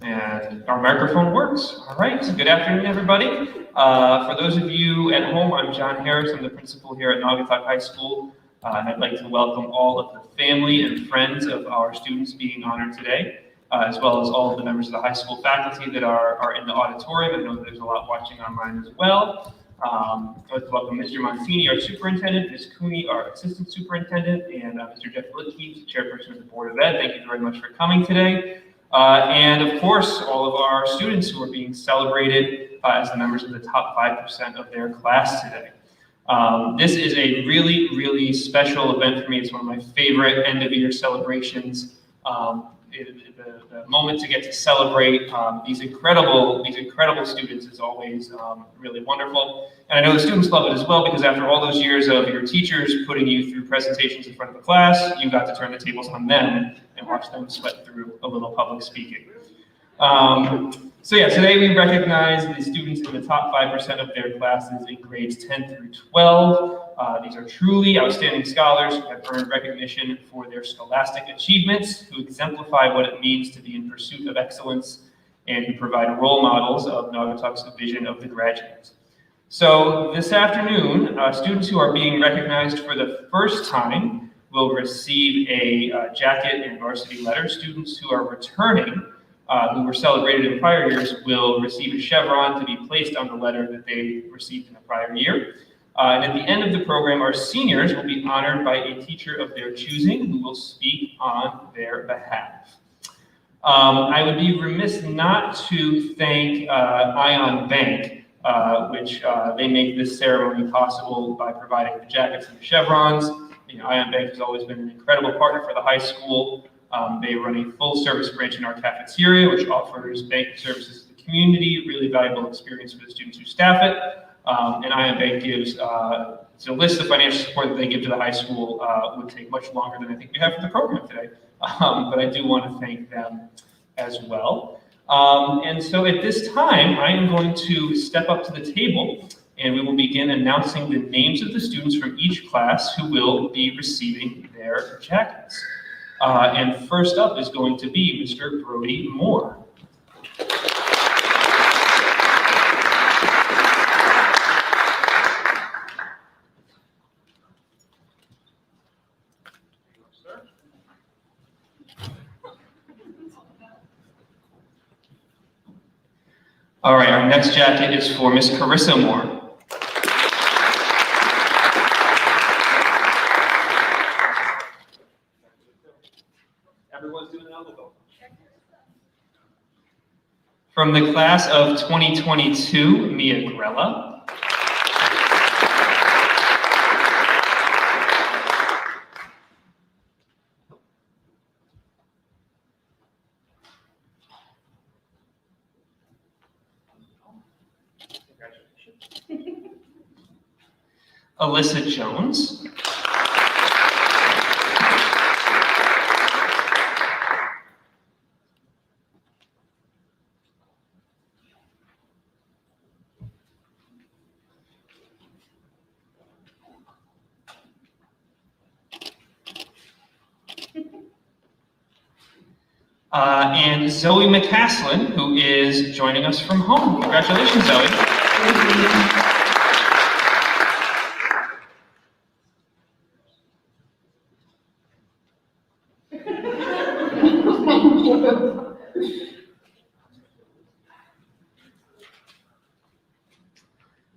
And our microphone works. All right, so good afternoon, everybody. For those of you at home, I'm John Harris. I'm the principal here at Naugatuck High School. And I'd like to welcome all of the family and friends of our students being honored today, as well as all of the members of the high school faculty that are in the auditorium. I know that there's a lot watching online as well. I'd like to welcome Mr. Montini, our superintendent, Ms. Cooney, our assistant superintendent, and Mr. Jeff Litke, chairperson of the Board of Ed. Thank you very much for coming today. And of course, all of our students who are being celebrated as the members of the top 5% of their class today. This is a really, really special event for me. It's one of my favorite end of year celebrations. The moment to get to celebrate these incredible students is always really wonderful. And I know the students love it as well, because after all those years of your teachers putting you through presentations in front of the class, you got to turn the tables on them and watch them sweat through a little public speaking. So yeah, today we recognize the students in the top 5% of their classes in grades 10 through 12. These are truly outstanding scholars who have earned recognition for their scholastic achievements, who exemplify what it means to be in pursuit of excellence, and who provide role models of Naugatuck's vision of the graduates. So this afternoon, students who are being recognized for the first time will receive a jacket and varsity letter. Students who are returning, who were celebrated in prior years, will receive a chevron to be placed on the letter that they received in the prior year. And at the end of the program, our seniors will be honored by a teacher of their choosing who will speak on their behalf. I would be remiss not to thank Ion Bank, which they make this ceremony possible by providing the jackets and the chevrons. Ion Bank has always been an incredible partner for the high school. They run a full-service branch in our cafeteria, which offers banking services to the community, really valuable experience for the students who staff it. And Ion Bank gives, to list the financial support that they give to the high school would take much longer than I think we have for the program today. But I do want to thank them as well. And so at this time, I am going to step up to the table, and we will begin announcing the names of the students from each class who will be receiving their jackets. And first up is going to be Mr. Brody Moore. All right, our next jacket is for Miss Carissa Morse. Everyone's doing it on the phone. From the class of 2022, Mia Grella. Alyssa Jones. And Zoe McCaslin, who is joining us from home. Congratulations, Zoe.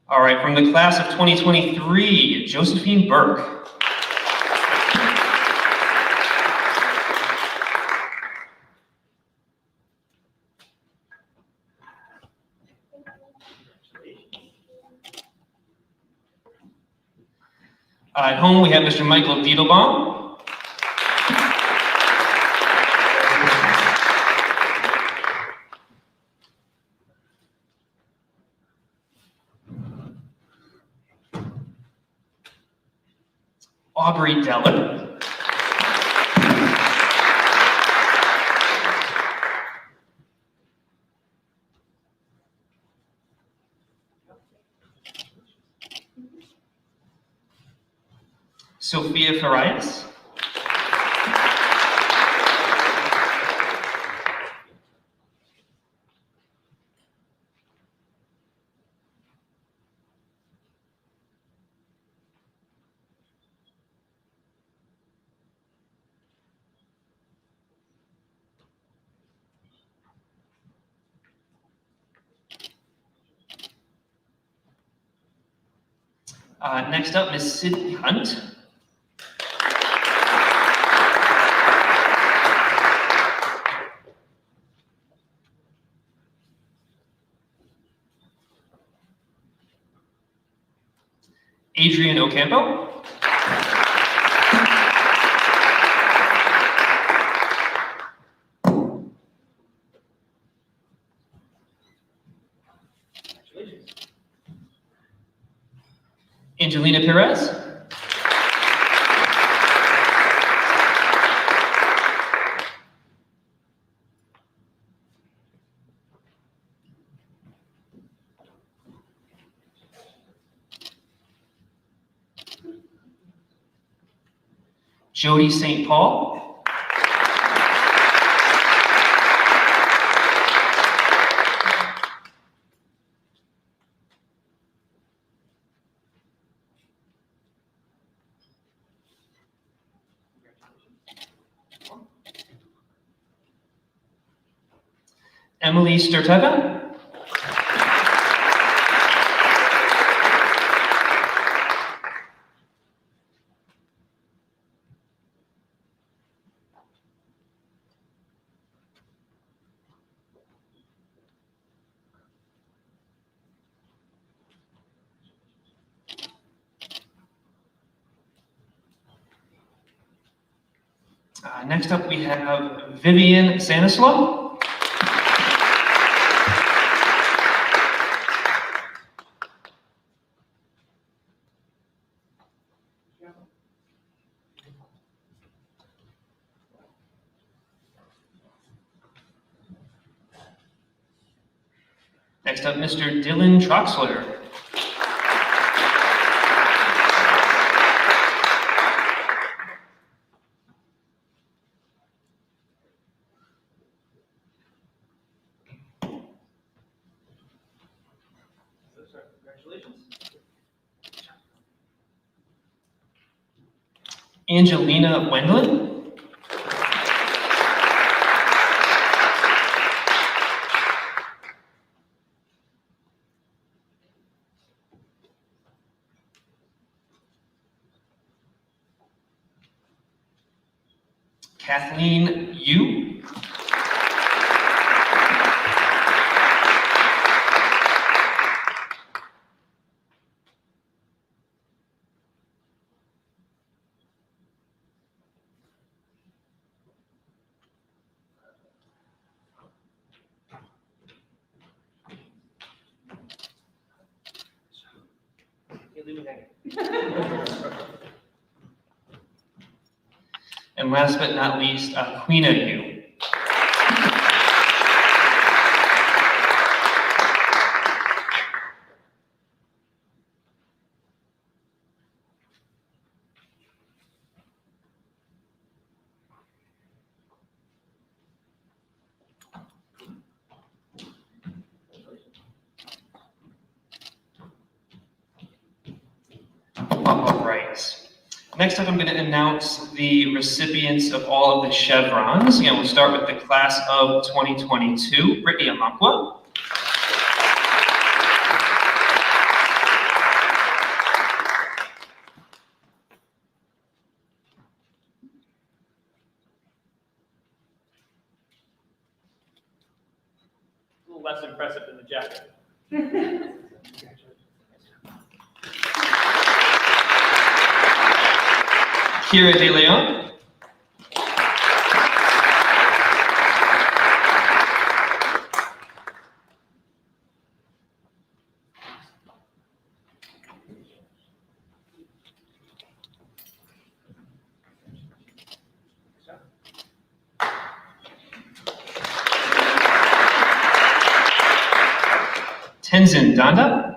All right, from the class of 2023, Josephine Burke. At home, we have Mr. Michael Diedelbaum. Aubrey Deller. Sophia Farias. Next up, Miss Sydney Hunt. Adrian Ocampo. Angelina Perez. Jody St. Paul. Emily Sturteva. Next up, we have Vivian Stanislaw. Next up, Mr. Dylan Troxler. Angelina Wendland. Kathleen Yu. And last but not least, Queen of You. All right. Next up, I'm going to announce the recipients of all of the chevrons. Again, we'll start with the class of 2022, Brittany Amakwa. A little less impressive than the jacket. Kira De Leon. Tenzin Danda.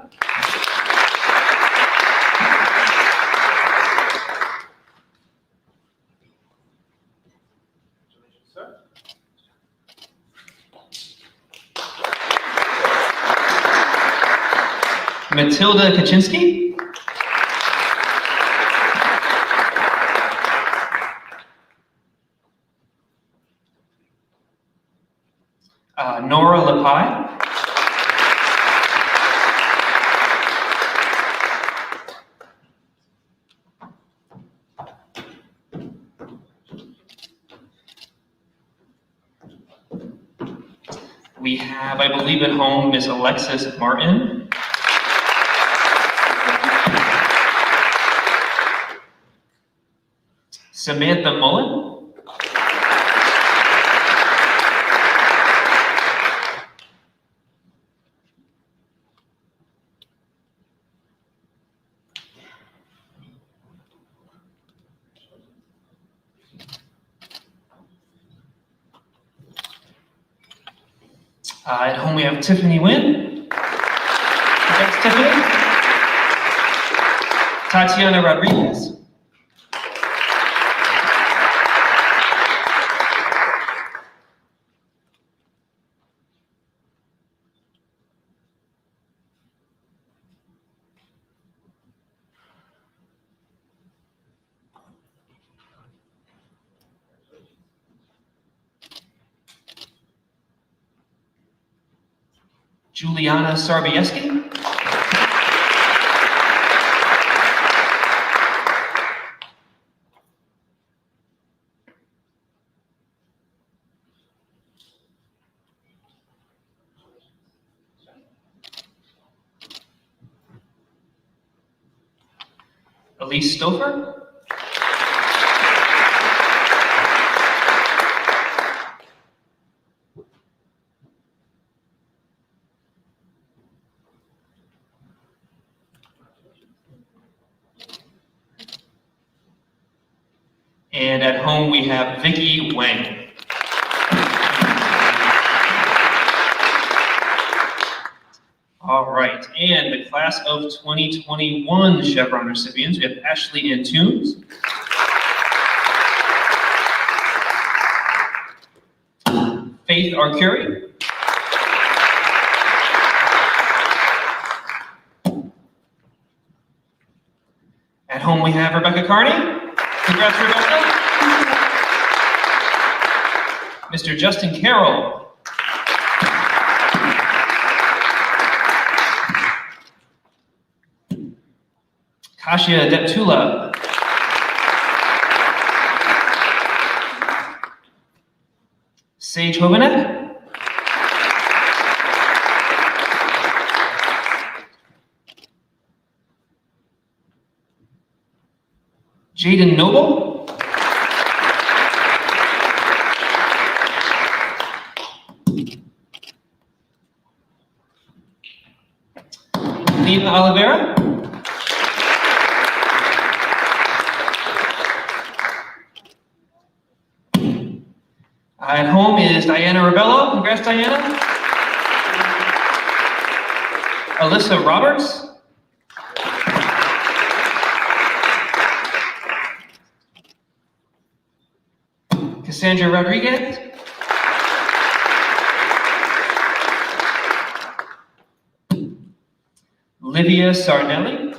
Matilda Kaczynski. Nora Lepai. We have, I believe, at home, Miss Alexis Martin. Samantha Mullen. At home we have Tiffany Nguyen. That's Tiffany. Tatiana Rodriguez. Juliana Sarbieski. Elise Stouffer. And at home we have Vicky Wang. All right, and the class of 2021 Chevron recipients, we have Ashley Antunes. Faith Arcuri. At home we have Rebecca Carney. Congrats, Rebecca. Mr. Justin Carroll. Kasia Deptula. Sage Hovanek. Jayden Noble. Lena Oliveira. At home is Diana Rubello. Congrats, Diana. Alyssa Roberts. Cassandra Rodriguez. Livia Sarnelli.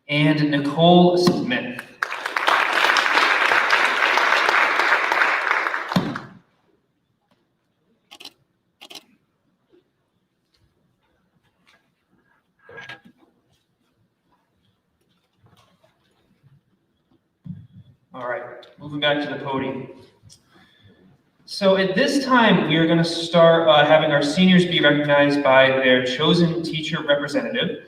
And Nicole Smith. All right, moving back to the podium. So at this time, we are going to start having our seniors be recognized by their chosen teacher representative,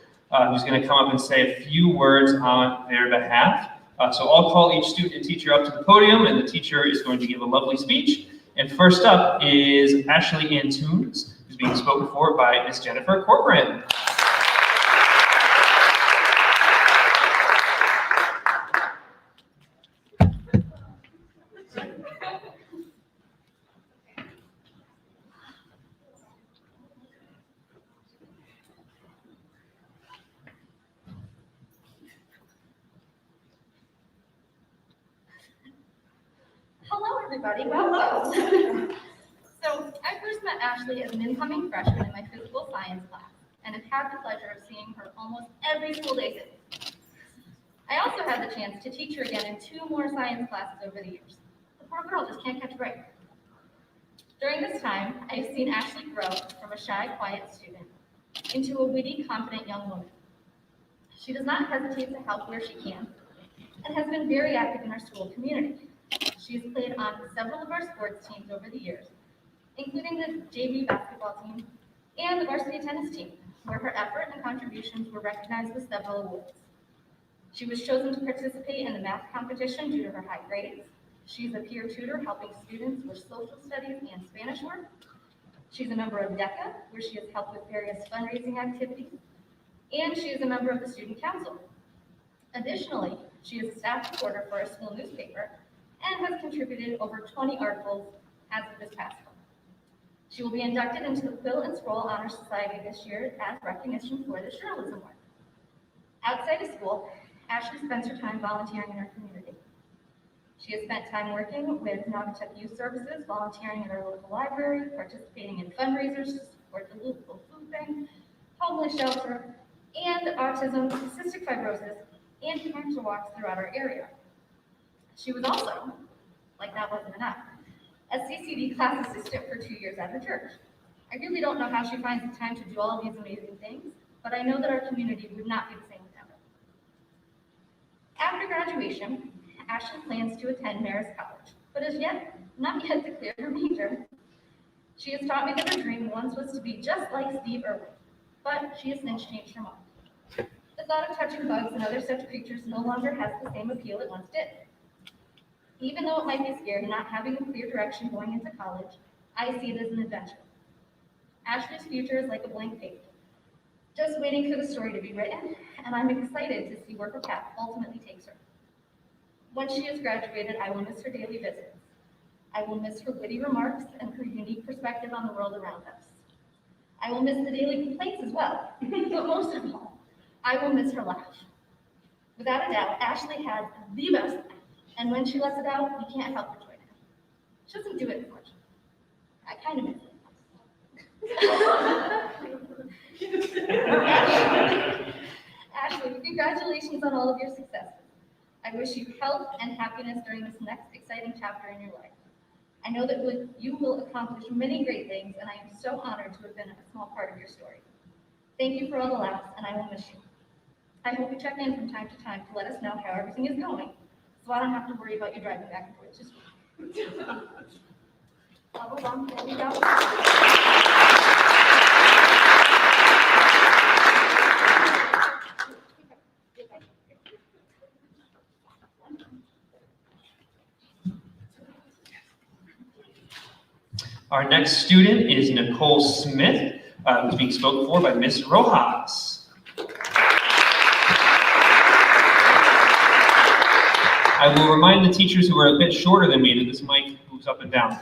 who's going to come up and say a few words on their behalf. So I'll call each student and teacher up to the podium, and the teacher is going to give a lovely speech. And first up is Ashley Antunes, who's being spoken for by Miss Jennifer Corcoran. Hello, everybody. Welcome. So I first met Ashley as an incoming freshman in my physical science class, and have had the pleasure of seeing her almost every school day since. I also had the chance to teach her again in 2 more science classes over the years. The poor girl just can't catch a break. During this time, I've seen Ashley grow from a shy, quiet student into a witty, confident young woman. She does not hesitate to help where she can, and has been very active in our school community. She has played on several of our sports teams over the years, including the JV basketball team and the varsity tennis team, where her effort and contributions were recognized with several awards. She was chosen to participate in the math competition due to her high grades. She's a peer tutor helping students with social studies and Spanish work. She's a member of DECA, where she has helped with various fundraising activities, and she is a member of the student council. Additionally, she is a staff reporter for our school newspaper and has contributed over 20 articles as of this past month. She will be inducted into the Quill and Scroll Honor Society this year as recognition for this journalism work. Outside of school, Ashley spends her time volunteering in her community. She has spent time working with Naugatuck Youth Services, volunteering at our local library, participating in fundraisers to support the local food bank, homeless shelter, and autism, cystic fibrosis, and cancer walks throughout our area. She was also, like that wasn't enough, a CCD class assistant for 2 years at her church. I really don't know how she finds the time to do all of these amazing things, but I know that our community would not be the same without her. After graduation, Ashley plans to attend Marist College, but is not yet declared her major. She has taught me that her dream once was to be just like Steve Irwin, but she has since changed her mind. The thought of touching bugs and other such creatures no longer has the same appeal it once did. Even though it might be scary not having a clear direction going into college, I see it as an adventure. Ashley's future is like a blank page, just waiting for the story to be written, and I'm excited to see where her path ultimately takes her. Once she has graduated, I will miss her daily visits. I will miss her witty remarks and her unique perspective on the world around us. I will miss the daily complaints as well, but most of all, I will miss her laugh. Without a doubt, Ashley has the best laugh, and when she lets it out, we can't help but join her. She doesn't do it much. I kind of miss it. Ashley, congratulations on all of your successes. I wish you health and happiness during this next exciting chapter in your life. I know that you will accomplish many great things, and I am so honored to have been a small part of your story. Thank you for all the laughs, and I will miss you. I hope you check in from time to time to let us know how everything is going, so I don't have to worry about you driving back and forth to school. Bubble bum, there we go. Our next student is Nicole Smith, who's being spoken for by Ms. Rojas. I will remind the teachers who are a bit shorter than me that this mic moves up and down.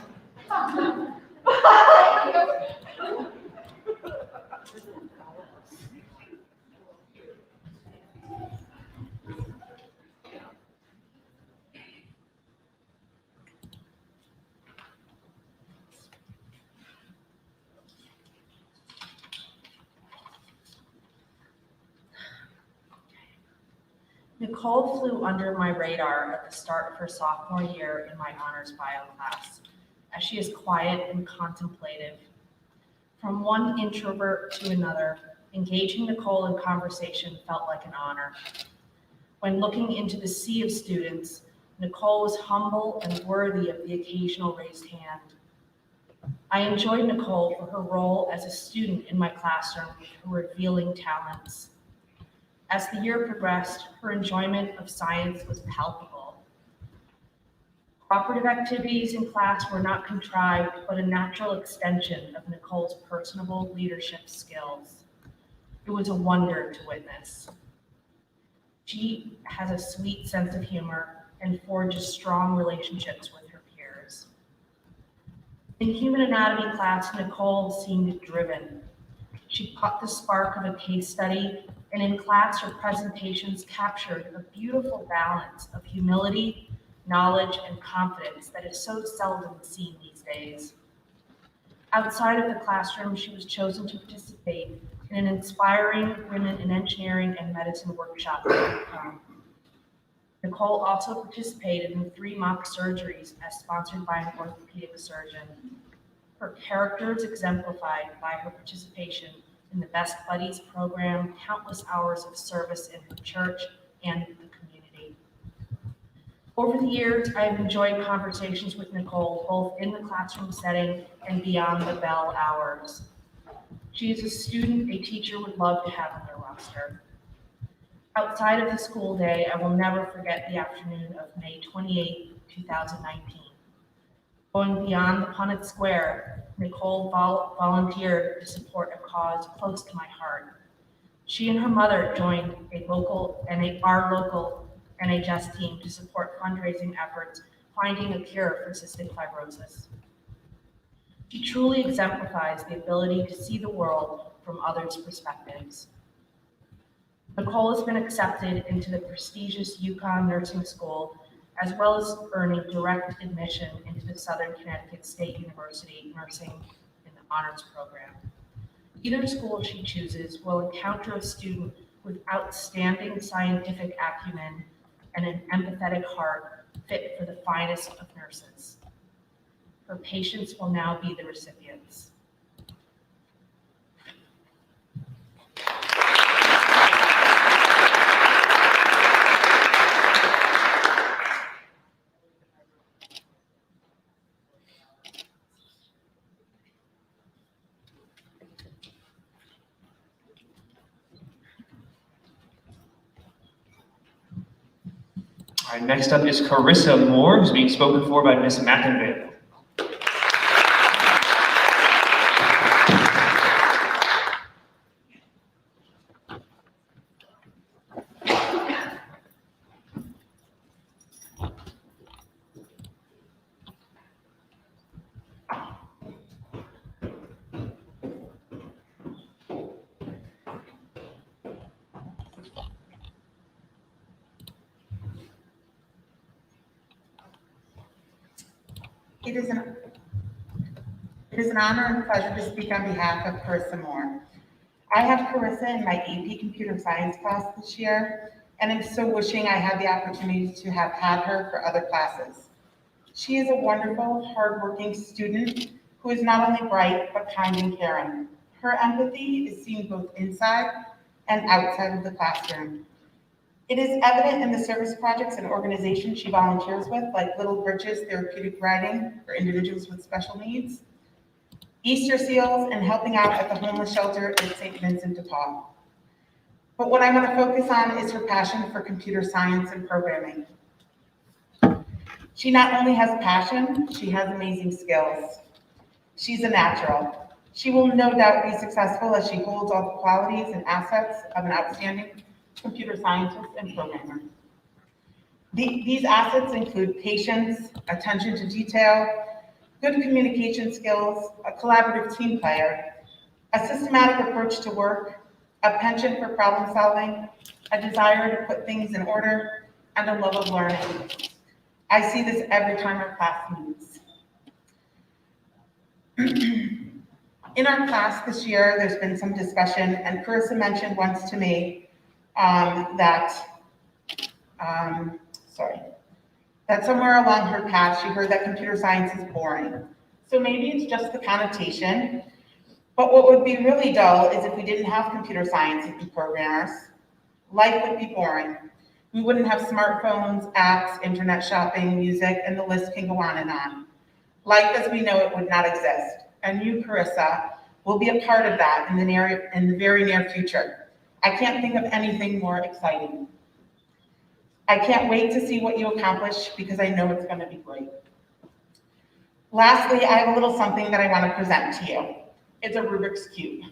Nicole flew under my radar at the start of her sophomore year in my honors bio class, as she is quiet and contemplative. From one introvert to another, engaging Nicole in conversation felt like an honor. When looking into the sea of students, Nicole was humble and worthy of the occasional raised hand. I enjoyed Nicole for her role as a student in my classroom with her revealing talents. As the year progressed, her enjoyment of science was palpable. Cooperative activities in class were not contrived, but a natural extension of Nicole's personable leadership skills. It was a wonder to witness. She has a sweet sense of humor and forges strong relationships with her peers. In human anatomy class, Nicole seemed driven. She caught the spark of a case study, and in class, her presentations captured a beautiful balance of humility, knowledge, and confidence that is so seldom seen these days. Outside of the classroom, she was chosen to participate in an inspiring Women in Engineering and Medicine workshop. Nicole also participated in 3 mock surgeries as sponsored by an orthopedic surgeon. Her character is exemplified by her participation in the Best Buddies program, countless hours of service in her church and the community. Over the years, I have enjoyed conversations with Nicole, both in the classroom setting and beyond the bell hours. She is a student a teacher would love to have on their roster. Outside of the school day, I will never forget the afternoon of May 28, 2019. Going beyond the Punnett Square, Nicole volunteered to support a cause close to my heart. She and her mother joined our local NHS team to support fundraising efforts finding a cure for cystic fibrosis. She truly exemplifies the ability to see the world from others' perspectives. Nicole has been accepted into the prestigious UConn Nursing School, as well as earning direct admission into the Southern Connecticut State University Nursing in the Honors Program. Either school she chooses will encounter a student with outstanding scientific acumen and an empathetic heart fit for the finest of nurses. Her patients will now be the recipients. All right, next up is Carissa Morse, who's being spoken for by Miss McInville. It is an honor and pleasure to speak on behalf of Carissa Morse. I have Carissa in my AP Computer Science class this year, and I'm so wishing I had the opportunity to have had her for other classes. She is a wonderful, hardworking student who is not only bright, but kind and caring. Her empathy is seen both inside and outside of the classroom. It is evident in the service projects and organizations she volunteers with, like Little Bridges Therapeutic Writing for individuals with special needs, Easter Seals, and helping out at the homeless shelter at St. Vincent de Paul. But what I want to focus on is her passion for computer science and programming. She not only has passion, she has amazing skills. She's a natural. She will no doubt be successful as she holds all the qualities and assets of an outstanding computer scientist and programmer. These assets include patience, attention to detail, good communication skills, a collaborative team player, a systematic approach to work, a penchant for problem solving, a desire to put things in order, and a love of learning. I see this every time our class meets. In our class this year, there's been some discussion, and Carissa mentioned once to me that somewhere along her path, she heard that computer science is boring. So maybe it's just the connotation, but what would be really dull is if we didn't have computer science and programmers. Life would be boring. We wouldn't have smartphones, apps, internet shopping, music, and the list can go on and on. Life as we know it would not exist. And you, Carissa, will be a part of that in the very near future. I can't think of anything more exciting. I can't wait to see what you accomplish because I know it's going to be great. Lastly, I have a little something that I want to present to you. It's a Rubik's Cube.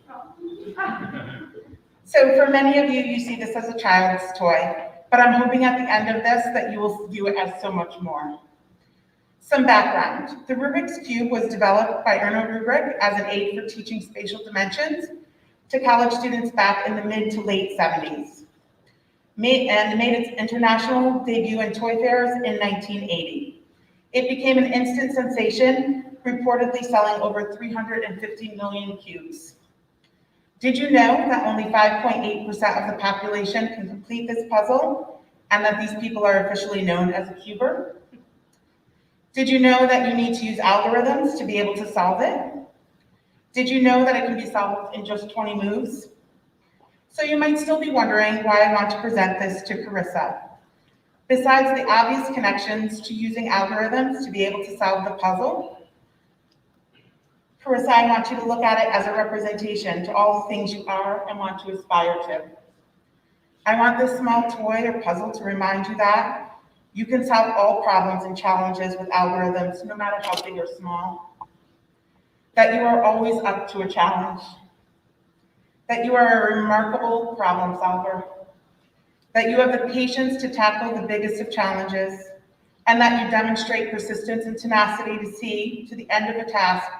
So for many of you, you see this as a child's toy, but I'm hoping at the end of this that you will view it as so much more. Some background. The Rubik's Cube was developed by Rubric as an aid for teaching spatial dimensions to college students back in the mid to late 70s. Made its international debut in toy fairs in 1980. It became an instant sensation, reportedly selling over 350 million cubes. Did you know that only 5.8% of the population can complete this puzzle, and that these people are officially known as a cuber? Did you know that you need to use algorithms to be able to solve it? Did you know that it can be solved in just 20 moves? So you might still be wondering why I want to present this to Carissa. Besides the obvious connections to using algorithms to be able to solve the puzzle, Carissa, I want you to look at it as a representation to all the things you are and want to aspire to. I want this small toy or puzzle to remind you that you can solve all problems and challenges with algorithms, no matter how big or small. That you are always up to a challenge. That you are a remarkable problem solver. That you have the patience to tackle the biggest of challenges, and that you demonstrate persistence and tenacity to see to the end of a task,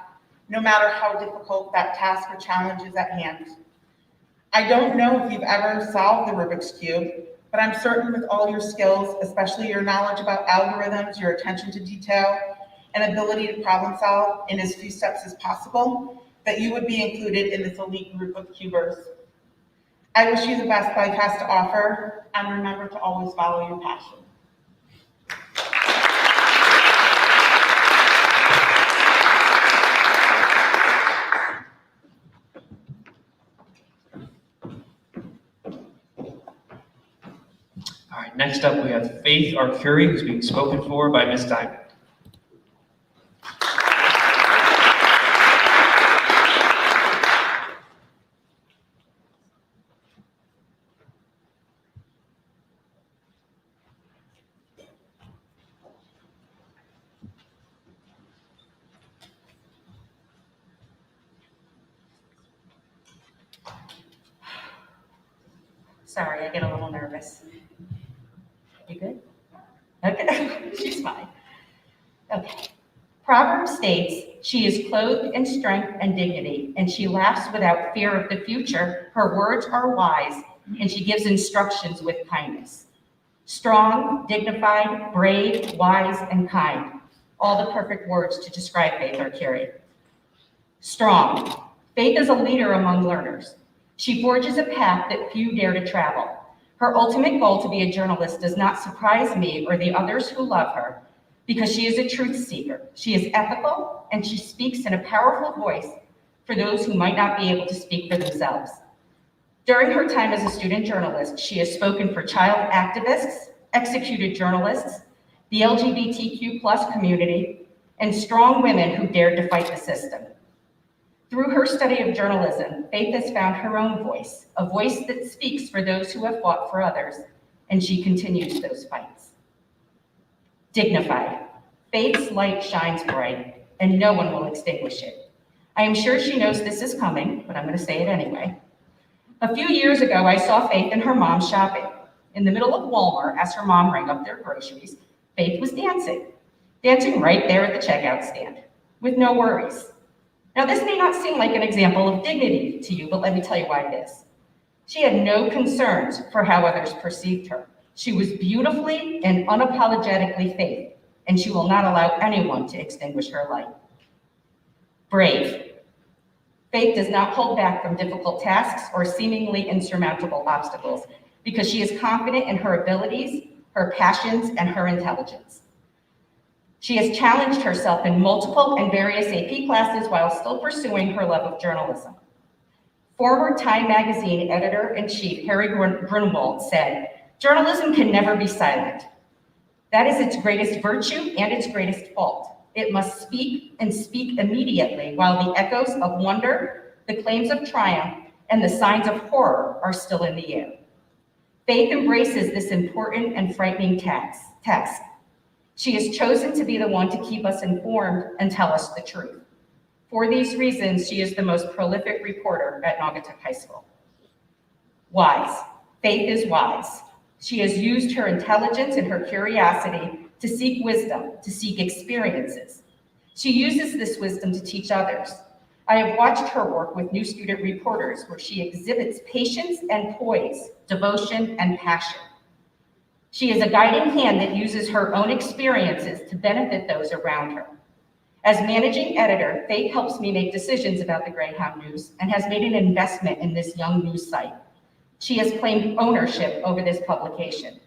no matter how difficult that task or challenge is at hand. I don't know if you've ever solved the Rubik's Cube, but I'm certain with all your skills, especially your knowledge about algorithms, your attention to detail, and ability to problem solve in as few steps as possible, that you would be included in this elite group of cubers. I wish you the best life has to offer, and remember to always follow your passion. All right, next up we have Faith Arcuri, who's being spoken for by Ms. Diamond. Sorry, I get a little nervous. You good? Okay, she's fine. Okay. Proverb states, she is clothed in strength and dignity, and she laughs without fear of the future. Her words are wise, and she gives instructions with kindness. Strong, dignified, brave, wise, and kind. All the perfect words to describe Faith Arcuri. Strong. Faith is a leader among learners. She forges a path that few dare to travel. Her ultimate goal to be a journalist does not surprise me or the others who love her, because she is a truth seeker. She is ethical, and she speaks in a powerful voice for those who might not be able to speak for themselves. During her time as a student journalist, she has spoken for child activists, executed journalists, the LGBTQ+ community, and strong women who dared to fight the system. Through her study of journalism, Faith has found her own voice, a voice that speaks for those who have fought for others, and she continues those fights. Dignified. Faith's light shines bright, and no one will extinguish it. I am sure she knows this is coming, but I'm going to say it anyway. A few years ago, I saw Faith and her mom shopping. In the middle of Walmart, as her mom rang up their groceries, Faith was dancing right there at the checkout stand, with no worries. Now, this may not seem like an example of dignity to you, but let me tell you why it is. She had no concerns for how others perceived her. She was beautifully and unapologetically Faith, and she will not allow anyone to extinguish her light. Brave. Faith does not hold back from difficult tasks or seemingly insurmountable obstacles because she is confident in her abilities, her passions, and her intelligence. She has challenged herself in multiple and various AP classes while still pursuing her love of journalism. Former Time magazine editor-in-chief Harry Grunwald said, "Journalism can never be silent. That is its greatest virtue and its greatest fault. It must speak and speak immediately while the echoes of wonder, the claims of triumph, and the signs of horror are still in the air." Faith embraces this important and frightening task. She has chosen to be the one to keep us informed and tell us the truth. For these reasons, she is the most prolific reporter at Naugatuck High School. Wise. Faith is wise. She has used her intelligence and her curiosity to seek wisdom, to seek experiences. She uses this wisdom to teach others. I have watched her work with new student reporters where she exhibits patience and poise, devotion and passion. She is a guiding hand that uses her own experiences to benefit those around her. As managing editor, Faith helps me make decisions about the Greyhound News and has made an investment in this young news site. She has claimed ownership over this publication.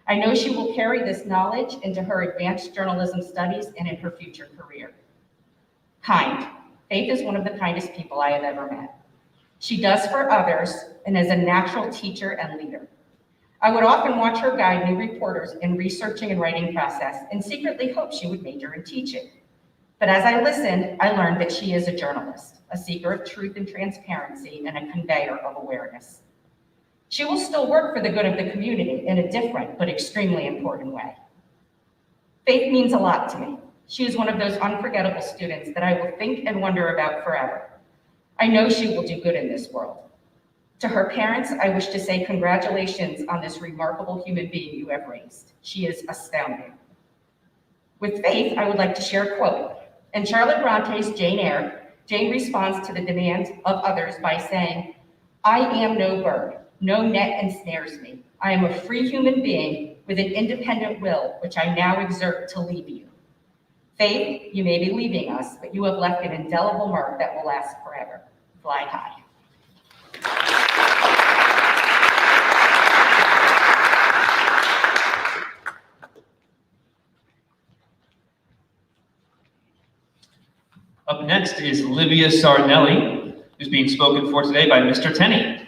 I know she will carry this knowledge into her advanced journalism studies and in her future career. Kind. Faith is one of the kindest people I have ever met. She does for others and is a natural teacher and leader. I would often watch her guide new reporters in researching and writing process and secretly hope she would major in teaching. But as I listened, I learned that she is a journalist, a seeker of truth and transparency, and a conveyor of awareness. She will still work for the good of the community in a different but extremely important way. Faith means a lot to me. She is one of those unforgettable students that I will think and wonder about forever. I know she will do good in this world. To her parents, I wish to say congratulations on this remarkable human being you have raised. She is astounding. With Faith, I would like to share a quote. In Charlotte Bronte's Jane Eyre, Jane responds to the demands of others by saying, "I am no bird, no net ensnares me. I am a free human being with an independent will, which I now exert to leave you. Faith, you may be leaving us, but you have left an indelible mark that will last forever. Fly high." Up next is Livia Sarnelli, who's being spoken for today by Mr. Tenney.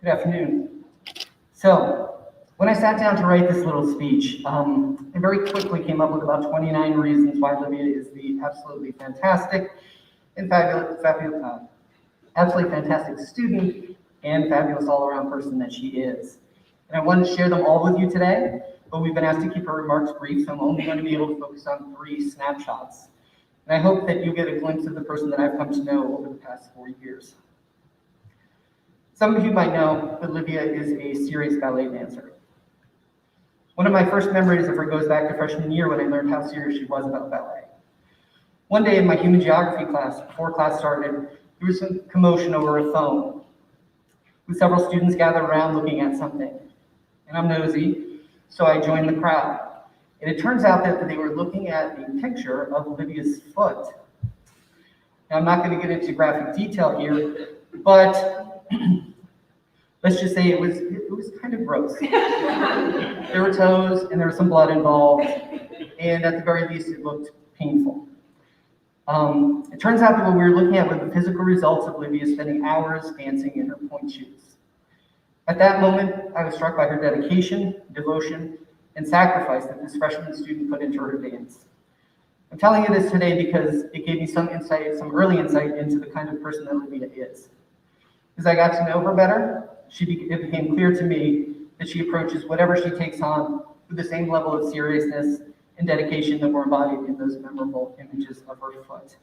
Good afternoon. So, when I sat down to write this little speech, I very quickly came up with about 29 reasons why Livia is the absolutely fantastic and absolutely fantastic student and fabulous all-around person that she is. And I wanted to share them all with you today, but we've been asked to keep our remarks brief, so I'm only going to be able to focus on 3 snapshots. And I hope that you get a glimpse of the person that I've come to know over the past 4 years. Some of you might know that Livia is a serious ballet dancer. One of my first memories of her goes back to freshman year when I learned how serious she was about ballet. One day in my human geography class, before class started, there was some commotion over a phone, with several students gathered around looking at something. And I'm nosy, so I joined the crowd. And it turns out that they were looking at a picture of Livia's foot. Now, I'm not going to get into graphic detail here, but let's just say it was kind of gross. There were toes and there was some blood involved, and at the very least it looked painful. It turns out that what we were looking at were the physical results of Livia spending hours dancing in her pointe shoes. At that moment, I was struck by her dedication, devotion, and sacrifice that this freshman student put into her dance. I'm telling you this today because it gave me some insight, some early insight into the kind of person that Livia is. As I got to know her better, it became clear to me that she approaches whatever she takes on with the same level of seriousness and dedication that were embodied in those memorable images of her foot.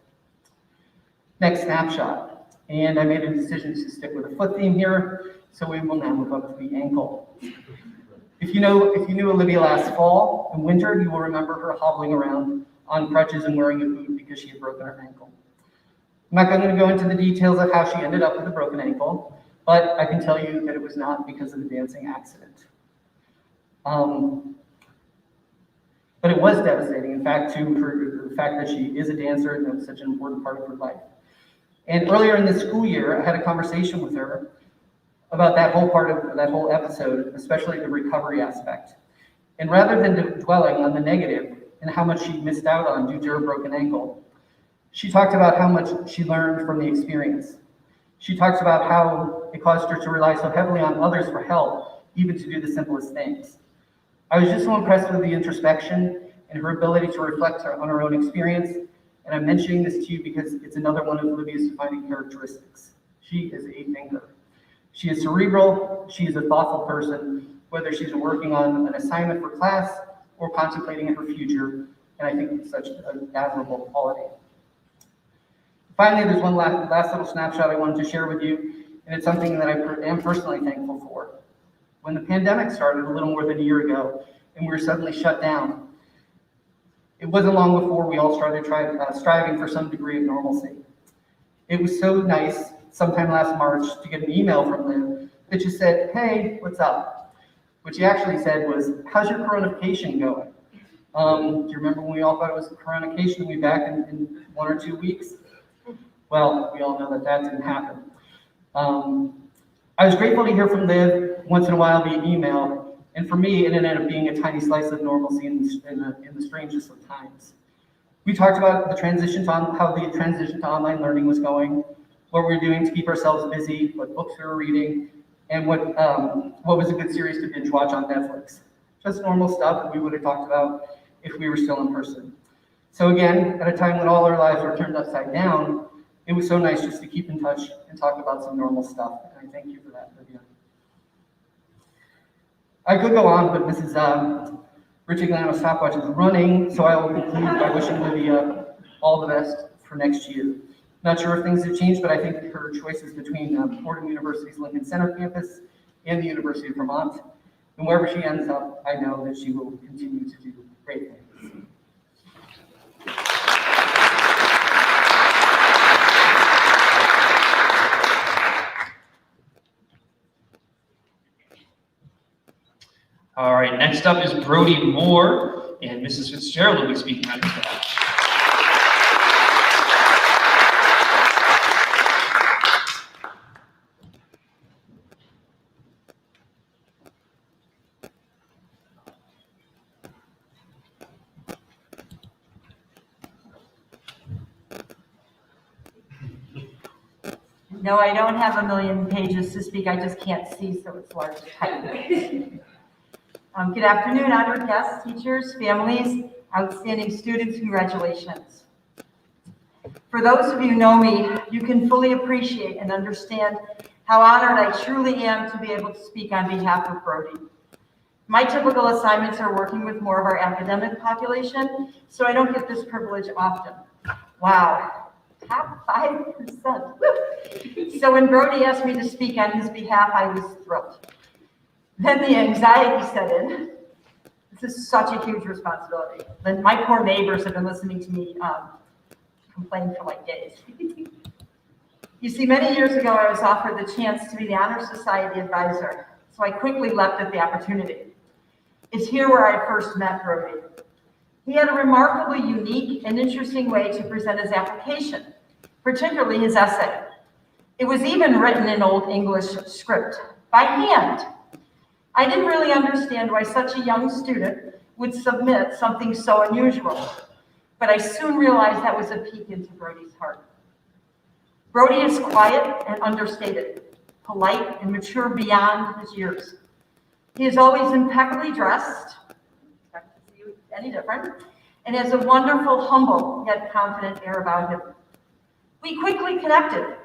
Next snapshot, and I made a decision to stick with a foot theme here, so we will now move up to the ankle. If you knew Olivia last fall and winter, you will remember her hobbling around on crutches and wearing a boot because she had broken her ankle. I'm not going to go into the details of how she ended up with a broken ankle, but I can tell you that it was not because of a dancing accident. But it was devastating, in fact, to the fact that she is a dancer and that's such an important part of her life. And earlier in the school year, I had a conversation with her about that whole episode, especially the recovery aspect. And rather than dwelling on the negative and how much she missed out on due to her broken ankle, she talked about how much she learned from the experience. She talks about how it caused her to rely so heavily on others for help, even to do the simplest things. I was just so impressed with the introspection and her ability to reflect on her own experience, and I'm mentioning this to you because it's another one of Livia's defining characteristics. She is a thinker. She is cerebral, she is a thoughtful person, whether she's working on an assignment for class or contemplating her future, and I think it's such an admirable quality. Finally, there's one last little snapshot I wanted to share with you, and it's something that I am personally thankful for. When the pandemic started a little more than a year ago, and we were suddenly shut down, it wasn't long before we all started striving for some degree of normalcy. It was so nice, sometime last March, to get an email from them that just said, "Hey, what's up?" What she actually said was, how's your coronification going? Do you remember when we all thought it was coronification, we back in 1 or 2 weeks? Well, we all know that that didn't happen. I was grateful to hear from Liv once in a while via email, and for me, it ended up being a tiny slice of normalcy in the strangest of times. We talked about the transition to how the transition to online learning was going, what we were doing to keep ourselves busy, what books we were reading, and what was a good series to binge watch on Netflix. Just normal stuff that we would have talked about if we were still in person. So again, at a time when all our lives were turned upside down, it was so nice just to keep in touch and talk about some normal stuff. And I thank you for that, Lydia. I could go on, but Mrs. Richard Glano's stopwatch is running, so I will conclude by wishing Lydia all the best for next year. Not sure if things have changed, but I think her choices between Fordham University's Lincoln Center campus and the University of Vermont, and wherever she ends up, I know that she will continue to do great things. All right, next up is Brody Moore, and Mrs. Fitzgerald will be speaking on his behalf. No, I don't have a million pages to speak. I just can't see, so it's large type. Good afternoon, honored guests, teachers, families, outstanding students, congratulations. For those of you who know me, you can fully appreciate and understand how honored I truly am to be able to speak on behalf of Brody. My typical assignments are working with more of our academic population, so I don't get this privilege often. Wow, top 5%. Woo. So when Brody asked me to speak on his behalf, I was thrilled. Then the anxiety set in. This is such a huge responsibility. Then my poor neighbors have been listening to me complain for like days. You see, many years ago, I was offered the chance to be the Honor Society advisor, so I quickly leapt at the opportunity. It's here where I first met Brody. He had a remarkably unique and interesting way to present his application, particularly his essay. It was even written in Old English script, by hand. I didn't really understand why such a young student would submit something so unusual, but I soon realized that was a peek into Brody's heart. Brody is quiet and understated, polite and mature beyond his years. He is always impeccably dressed, expect to see you any different, and has a wonderful, humble, yet confident air about him. We quickly connected,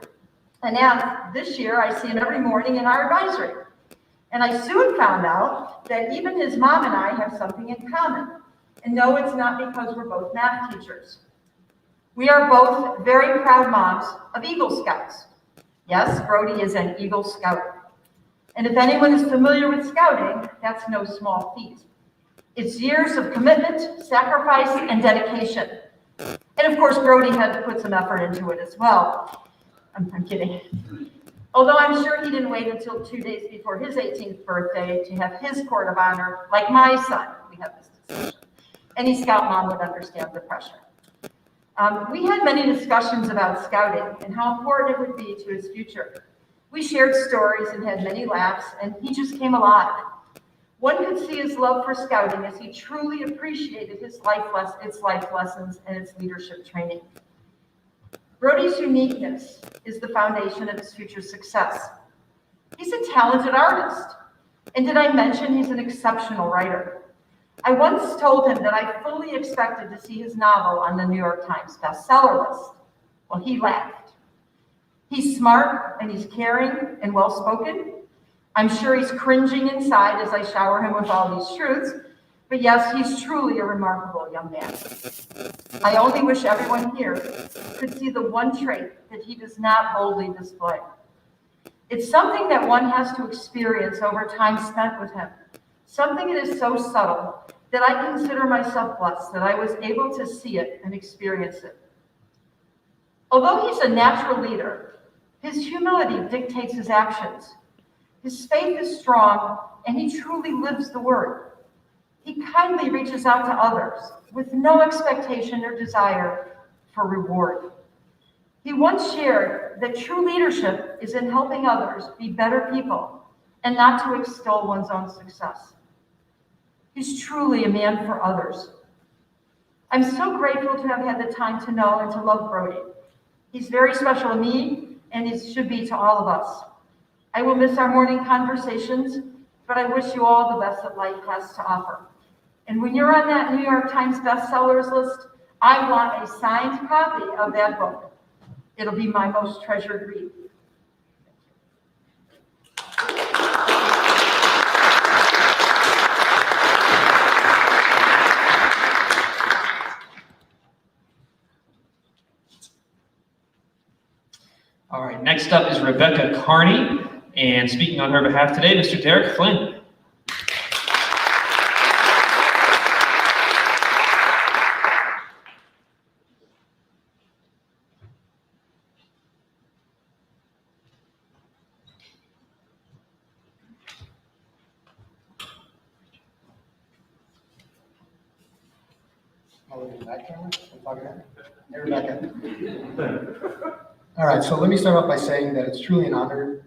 and now this year I see him every morning in our advisory. And I soon found out that even his mom and I have something in common. And no, it's not because we're both math teachers. We are both very proud moms of Eagle Scouts. Yes, Brody is an Eagle Scout. And if anyone is familiar with scouting, that's no small feat. It's years of commitment, sacrifice, and dedication. And of course, Brody had to put some effort into it as well. I'm kidding. Although I'm sure he didn't wait until 2 days before his 18th birthday to have his court of honor, like my son. We have this discussion. Any scout mom would understand the pressure. We had many discussions about scouting and how important it would be to his future. We shared stories and had many laughs, and he just came alive. One could see his love for scouting as he truly appreciated its life lessons and its leadership training. Brody's uniqueness is the foundation of his future success. He's a talented artist. And did I mention he's an exceptional writer? I once told him that I fully expected to see his novel on the New York Times bestseller list. Well, he laughed. He's smart and he's caring and well-spoken. I'm sure he's cringing inside as I shower him with all these truths. But yes, he's truly a remarkable young man. I only wish everyone here could see the one trait that he does not boldly display. It's something that one has to experience over time spent with him. Something that is so subtle that I consider myself blessed that I was able to see it and experience it. Although he's a natural leader, his humility dictates his actions. His faith is strong, and he truly lives the word. He kindly reaches out to others with no expectation or desire for reward. He once shared that true leadership is in helping others be better people and not to extol one's own success. He's truly a man for others. I'm so grateful to have had the time to know and to love Brody. He's very special to me, and he should be to all of us. I will miss our morning conversations, but I wish you all the best that life has to offer. And when you're on that New York Times bestsellers list, I want a signed copy of that book. It'll be my most treasured read. All right, next up is Rebecca Carney, and speaking on her behalf today, Mr. Derek Flynn. I'll look at that camera. I'll talk again. Hey, Rebecca. All right, so let me start off by saying that it's truly an honor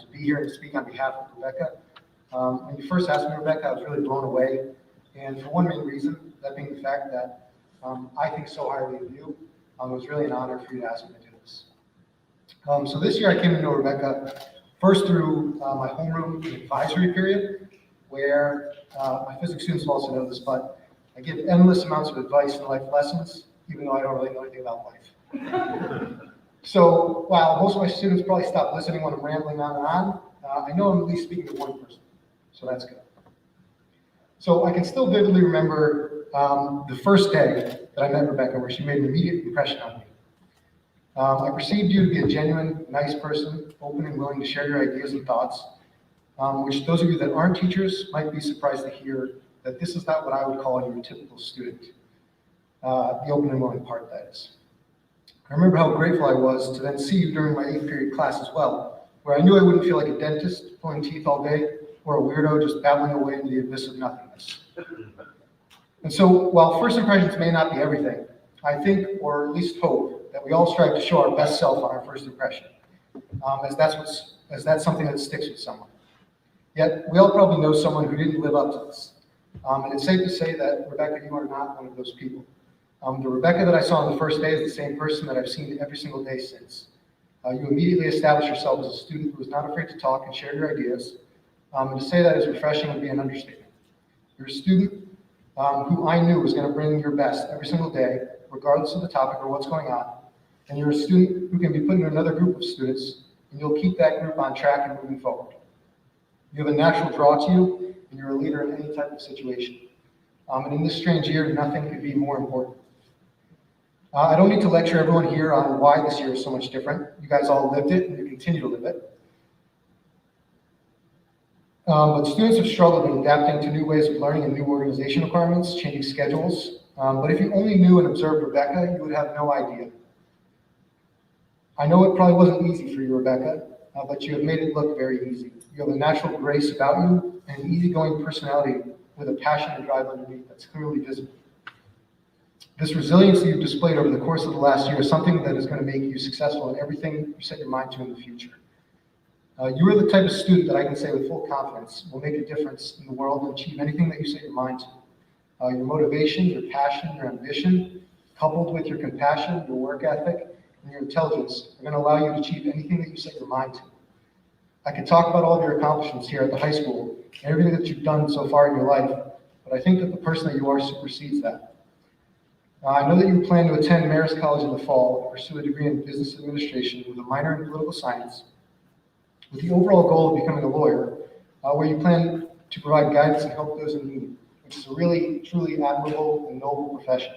to be here and to speak on behalf of Rebecca. When you first asked me, Rebecca, I was really blown away, and for one main reason, that being the fact that I think so highly of you. It was really an honor for you to ask me to do this. So this year I came to know Rebecca first through my homeroom advisory period, where my physics students will also know this, but I give endless amounts of advice and life lessons, even though I don't really know anything about life. So while most of my students probably stop listening when I'm rambling on and on, I know I'm at least speaking to one person, so that's good. So I can still vividly remember the first day that I met Rebecca, where she made an immediate impression on me. I perceived you to be a genuine, nice person, open and willing to share your ideas and thoughts, which those of you that aren't teachers might be surprised to hear that this is not what I would call your typical student, the open and willing part, that is. I remember how grateful I was to then see you during my 8th period class as well, where I knew I wouldn't feel like a dentist pulling teeth all day or a weirdo just babbling away into the abyss of nothingness. And so while first impressions may not be everything, I think, or at least hope, that we all strive to show our best self on our first impression, as that's something that sticks with someone. Yet we all probably know someone who didn't live up to this. And it's safe to say that, Rebecca, you are not one of those people. The Rebecca that I saw on the first day is the same person that I've seen every single day since. You immediately established yourself as a student who was not afraid to talk and share your ideas. And to say that is refreshing would be an understatement. You're a student who I knew was going to bring your best every single day, regardless of the topic or what's going on. And you're a student who can be put in another group of students, and you'll keep that group on track and moving forward. You have a natural draw to you, and you're a leader in any type of situation. And in this strange year, nothing could be more important. I don't need to lecture everyone here on why this year is so much different. You guys all lived it, and you continue to live it. But students have struggled in adapting to new ways of learning and new organization requirements, changing schedules. But if you only knew and observed Rebecca, you would have no idea. I know it probably wasn't easy for you, Rebecca, but you have made it look very easy. You have a natural grace about you and an easygoing personality with a passion and drive underneath that's clearly visible. This resilience that you've displayed over the course of the last year is something that is going to make you successful in everything you set your mind to in the future. You are the type of student that I can say with full confidence will make a difference in the world and achieve anything that you set your mind to. Your motivation, your passion, your ambition, coupled with your compassion, your work ethic, and your intelligence are going to allow you to achieve anything that you set your mind to. I could talk about all of your accomplishments here at the high school and everything that you've done so far in your life, but I think that the person that you are supersedes that. I know that you plan to attend Marist College in the fall and pursue a degree in business administration with a minor in political science, with the overall goal of becoming a lawyer, where you plan to provide guidance and help those in need, which is a really, truly admirable and noble profession.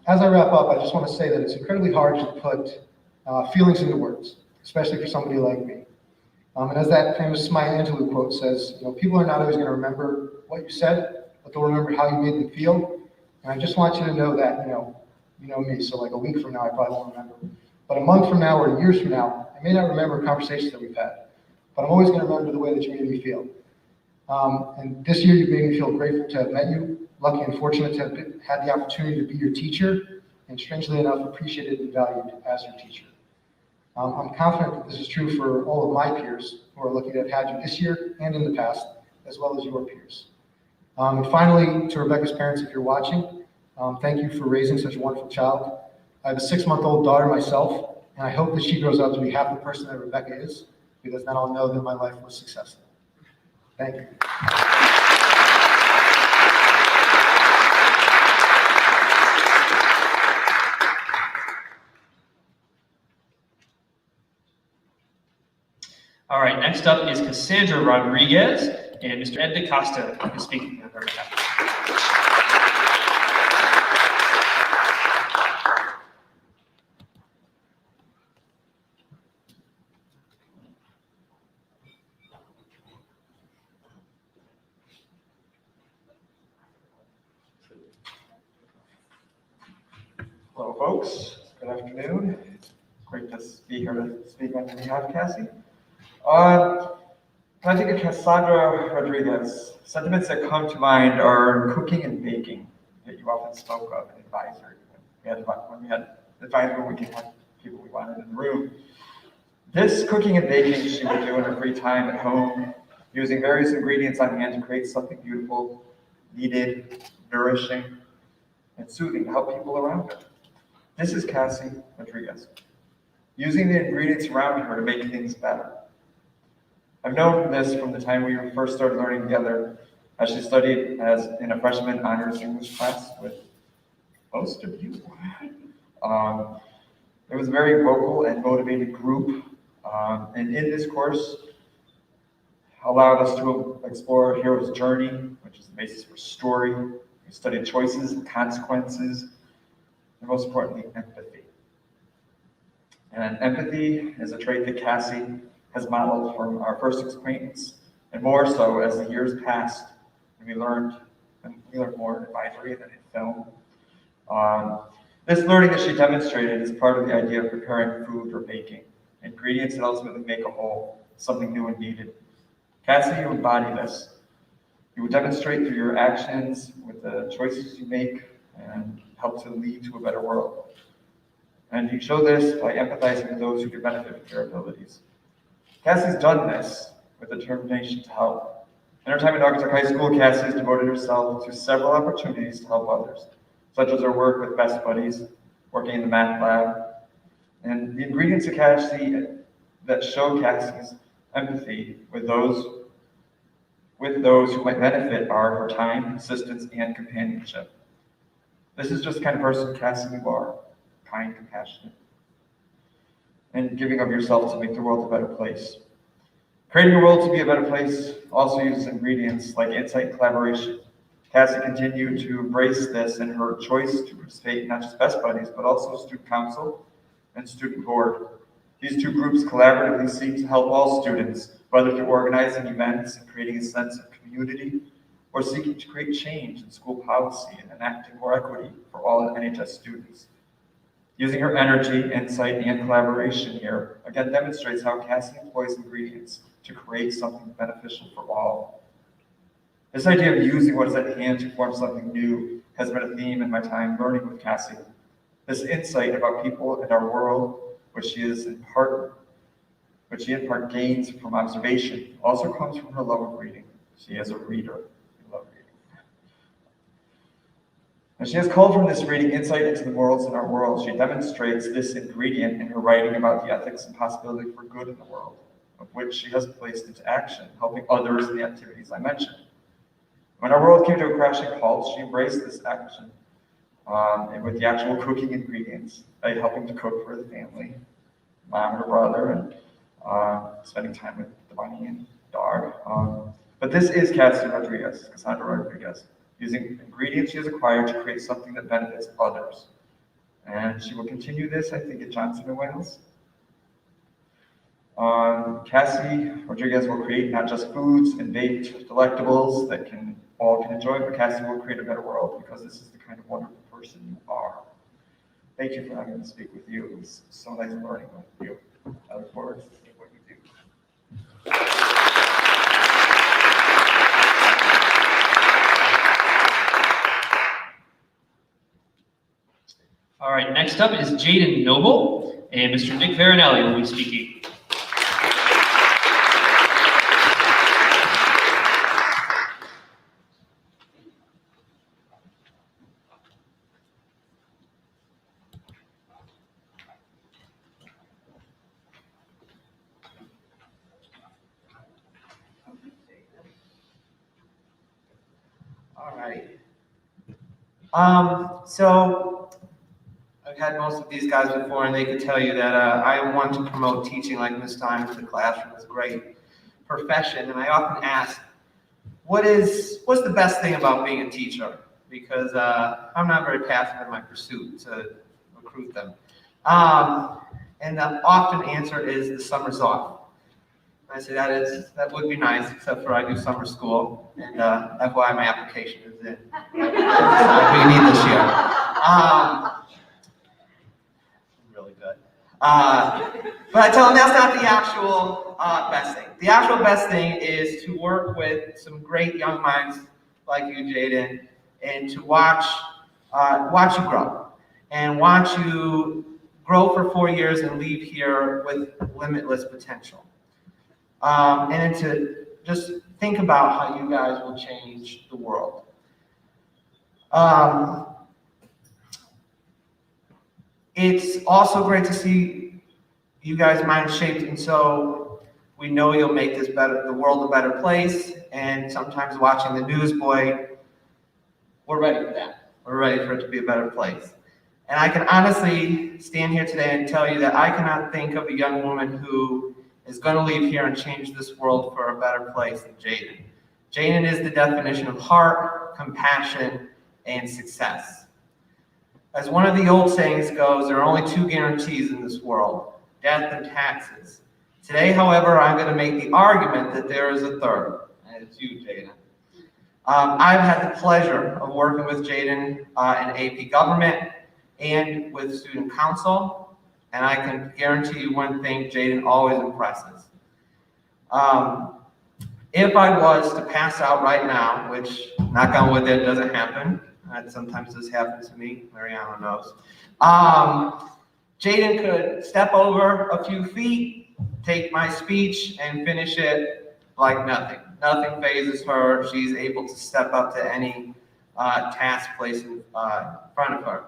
As I wrap up, I just want to say that it's incredibly hard to put feelings into words, especially for somebody like me. And as that famous Maya Angelou quote says, people are not always going to remember what you said, but they'll remember how you made them feel. And I just want you to know that, you know me, so like a week from now, I probably won't remember. But a month from now or years from now, I may not remember conversations that we've had. but I'm always going to remember the way that you made me feel. And this year, you made me feel grateful to have met you, lucky and fortunate to have had the opportunity to be your teacher, and strangely enough, appreciated and valued as your teacher. I'm confident that this is true for all of my peers who are lucky to have had you this year and in the past, as well as your peers. And finally, to Rebecca's parents, if you're watching, thank you for raising such a wonderful child. I have a 6-month-old daughter myself, and I hope that she grows up to be half the person that Rebecca is, because then I'll know that my life was successful. Thank you. All right, next up is Cassandra Rodriguez, and Mr. Ed DaCosta is speaking on her behalf. Hello, folks. Good afternoon. It's great to be here to speak on behalf of Cassie. When I think of Cassandra Rodriguez, sentiments that come to mind are cooking and baking that you often spoke of in advisory. When we had advisory, we could have people we wanted in the room. This cooking and baking she would do in her free time at home, using various ingredients on hand to create something beautiful, needed, nourishing, and soothing to help people around her. This is Cassie Rodriguez, using the ingredients around her to make things better. I've known this from the time we first started learning together, as she studied as in a freshman honors English class with most of you. It was a very vocal and motivated group, and in this course, allowed us to explore a hero's journey, which is the basis for story. We studied choices and consequences, and most importantly, empathy. And empathy is a trait that Cassie has modeled from our first acquaintance, and more so as the years passed, and we learned more in advisory than in film. This learning that she demonstrated is part of the idea of preparing food or baking, ingredients that ultimately make a whole, something new and needed. Cassie, you embody this. You would demonstrate through your actions with the choices you make and help to lead to a better world. And you show this by empathizing with those who can benefit from your abilities. Cassie's done this with determination to help. In her time at Naugatuck High School, Cassie has devoted herself to several opportunities to help others, such as her work with Best Buddies, working in the math lab. And the ingredients of Cassie that show Cassie's empathy with those who might benefit are her time, assistance, and companionship. This is just the kind of person, Cassie, you are. Kind, compassionate, and giving of yourself to make the world a better place. Creating a world to be a better place also uses ingredients like insight and collaboration. Cassie continued to embrace this in her choice to participate in not just Best Buddies, but also Student Council and Student Board. These two groups collaboratively seek to help all students, whether through organizing events and creating a sense of community, or seeking to create change in school policy and enacting more equity for all NHS students. Using her energy, insight, and collaboration here, again demonstrates how Cassie employs ingredients to create something beneficial for all. This idea of using what is at hand to form something new has been a theme in my time learning with Cassie. This insight about people and our world, which she in part gains from observation, also comes from her love of reading. She is a reader. And she has culled from this reading insight into the morals in our world. She demonstrates this ingredient in her writing about the ethics and possibility for good in the world, of which she has placed into action, helping others in the activities I mentioned. When our world came to a crashing halt, she embraced this action with the actual cooking ingredients, by helping to cook for the family, mom and her brother, and spending time with the bunny and dog. But this is Cassandra Rodriguez, using ingredients she has acquired to create something that benefits others. And she will continue this, I think, at Johnson & Wales. Cassie Rodriguez will create not just foods and baked delectables that all can enjoy, but Cassie will create a better world, because this is the kind of wonderful person you are. Thank you for having me speak with you. It was so nice learning with you. I look forward to seeing what you do. All right, next up is Jayden Noble, and Mr. Nick Varanelli will be speaking. All right. So I've had most of these guys before, and they could tell you that I want to promote teaching like Miss Time to the classroom. It's a great profession, and I often ask, what's the best thing about being a teacher? Because I'm not very passive in my pursuit to recruit them. And the often answer is the summer's off. I say that would be nice, except for I do summer school, and FYI, my application is in. We need this year. Really good. But I tell them that's not the actual best thing. The actual best thing is to work with some great young minds like you, Jayden, and to watch you grow, and watch you grow for 4 years and leave here with limitless potential. And then to just think about how you guys will change the world. It's also great to see you guys' minds shaped, and so we know you'll make the world a better place. And sometimes watching the news, boy, we're ready for that. We're ready for it to be a better place. And I can honestly stand here today and tell you that I cannot think of a young woman who is going to leave here and change this world for a better place than Jayden. Jayden is the definition of heart, compassion, and success. As one of the old sayings goes, there are only 2 guarantees in this world, death and taxes. Today, however, I'm going to make the argument that there is a third, and it's you, Jayden. I've had the pleasure of working with Jayden in AP Government and with Student Council. And I can guarantee you one thing, Jayden always impresses. If I was to pass out right now, which, knock on wood, that doesn't happen. Sometimes this happens to me, Mariana knows. Jayden could step over a few feet, take my speech, and finish it like nothing. Nothing phases her. She's able to step up to any task placed in front of her.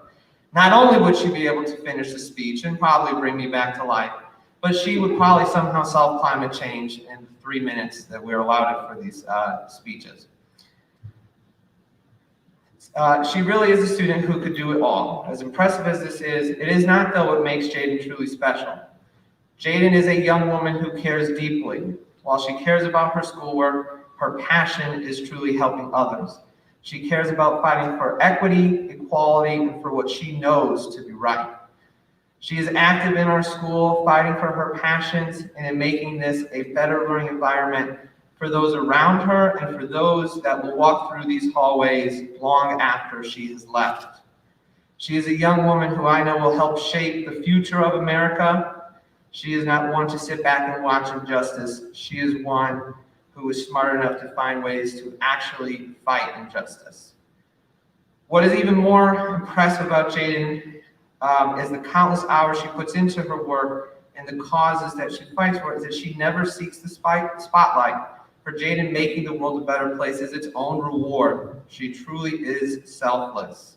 Not only would she be able to finish the speech and probably bring me back to life, but she would probably somehow solve climate change in 3 minutes that we're allowed for these speeches. She really is a student who could do it all. As impressive as this is, it is not, though, what makes Jayden truly special. Jayden is a young woman who cares deeply. While she cares about her schoolwork, her passion is truly helping others. She cares about fighting for equity, equality, and for what she knows to be right. She is active in our school, fighting for her passions and in making this a better learning environment for those around her and for those that will walk through these hallways long after she has left. She is a young woman who I know will help shape the future of America. She is not one to sit back and watch injustice. She is one who is smart enough to find ways to actually fight injustice. What is even more impressive about Jayden is the countless hours she puts into her work and the causes that she fights for, is that she never seeks the spotlight. For Jayden, making the world a better place is its own reward. She truly is selfless.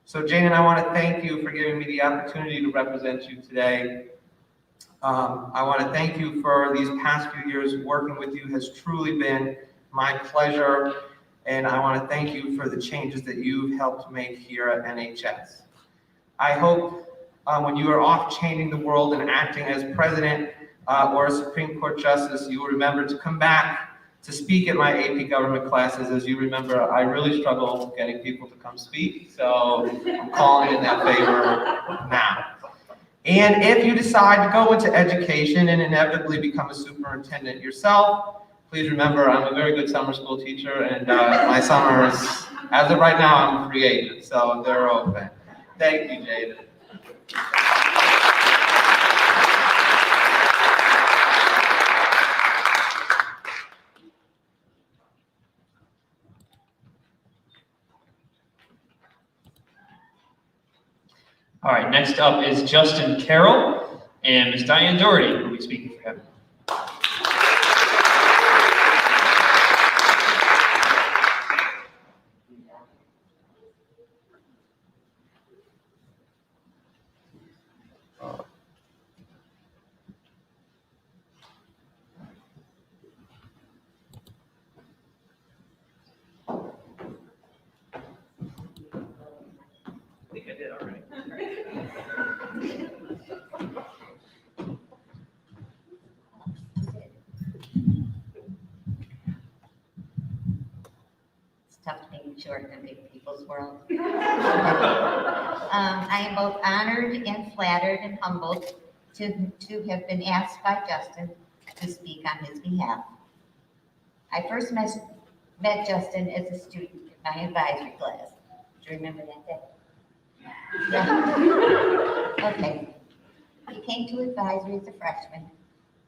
So Jayden, I want to thank you for giving me the opportunity to represent you today. I want to thank you for these past few years. Working with you has truly been my pleasure, and I want to thank you for the changes that you've helped make here at NHS. I hope when you are off changing the world and acting as president or a Supreme Court justice, you will remember to come back to speak at my AP government classes. As you remember, I really struggle getting people to come speak, so I'm calling in that favor now. And if you decide to go into education and inevitably become a superintendent yourself, please remember I'm a very good summer school teacher, and my summers, as of right now, I'm a free agent, so they're open. Thank you, Jayden. All right, next up is Justin Carroll, and Ms. Diane Doherty will be speaking for him. I think I did already. It's tough being short in big people's world. I am both honored and flattered and humbled to have been asked by Justin to speak on his behalf. I first met Justin as a student in my advisory class. Do you remember that day? Yeah. Okay. He came to advisory as a freshman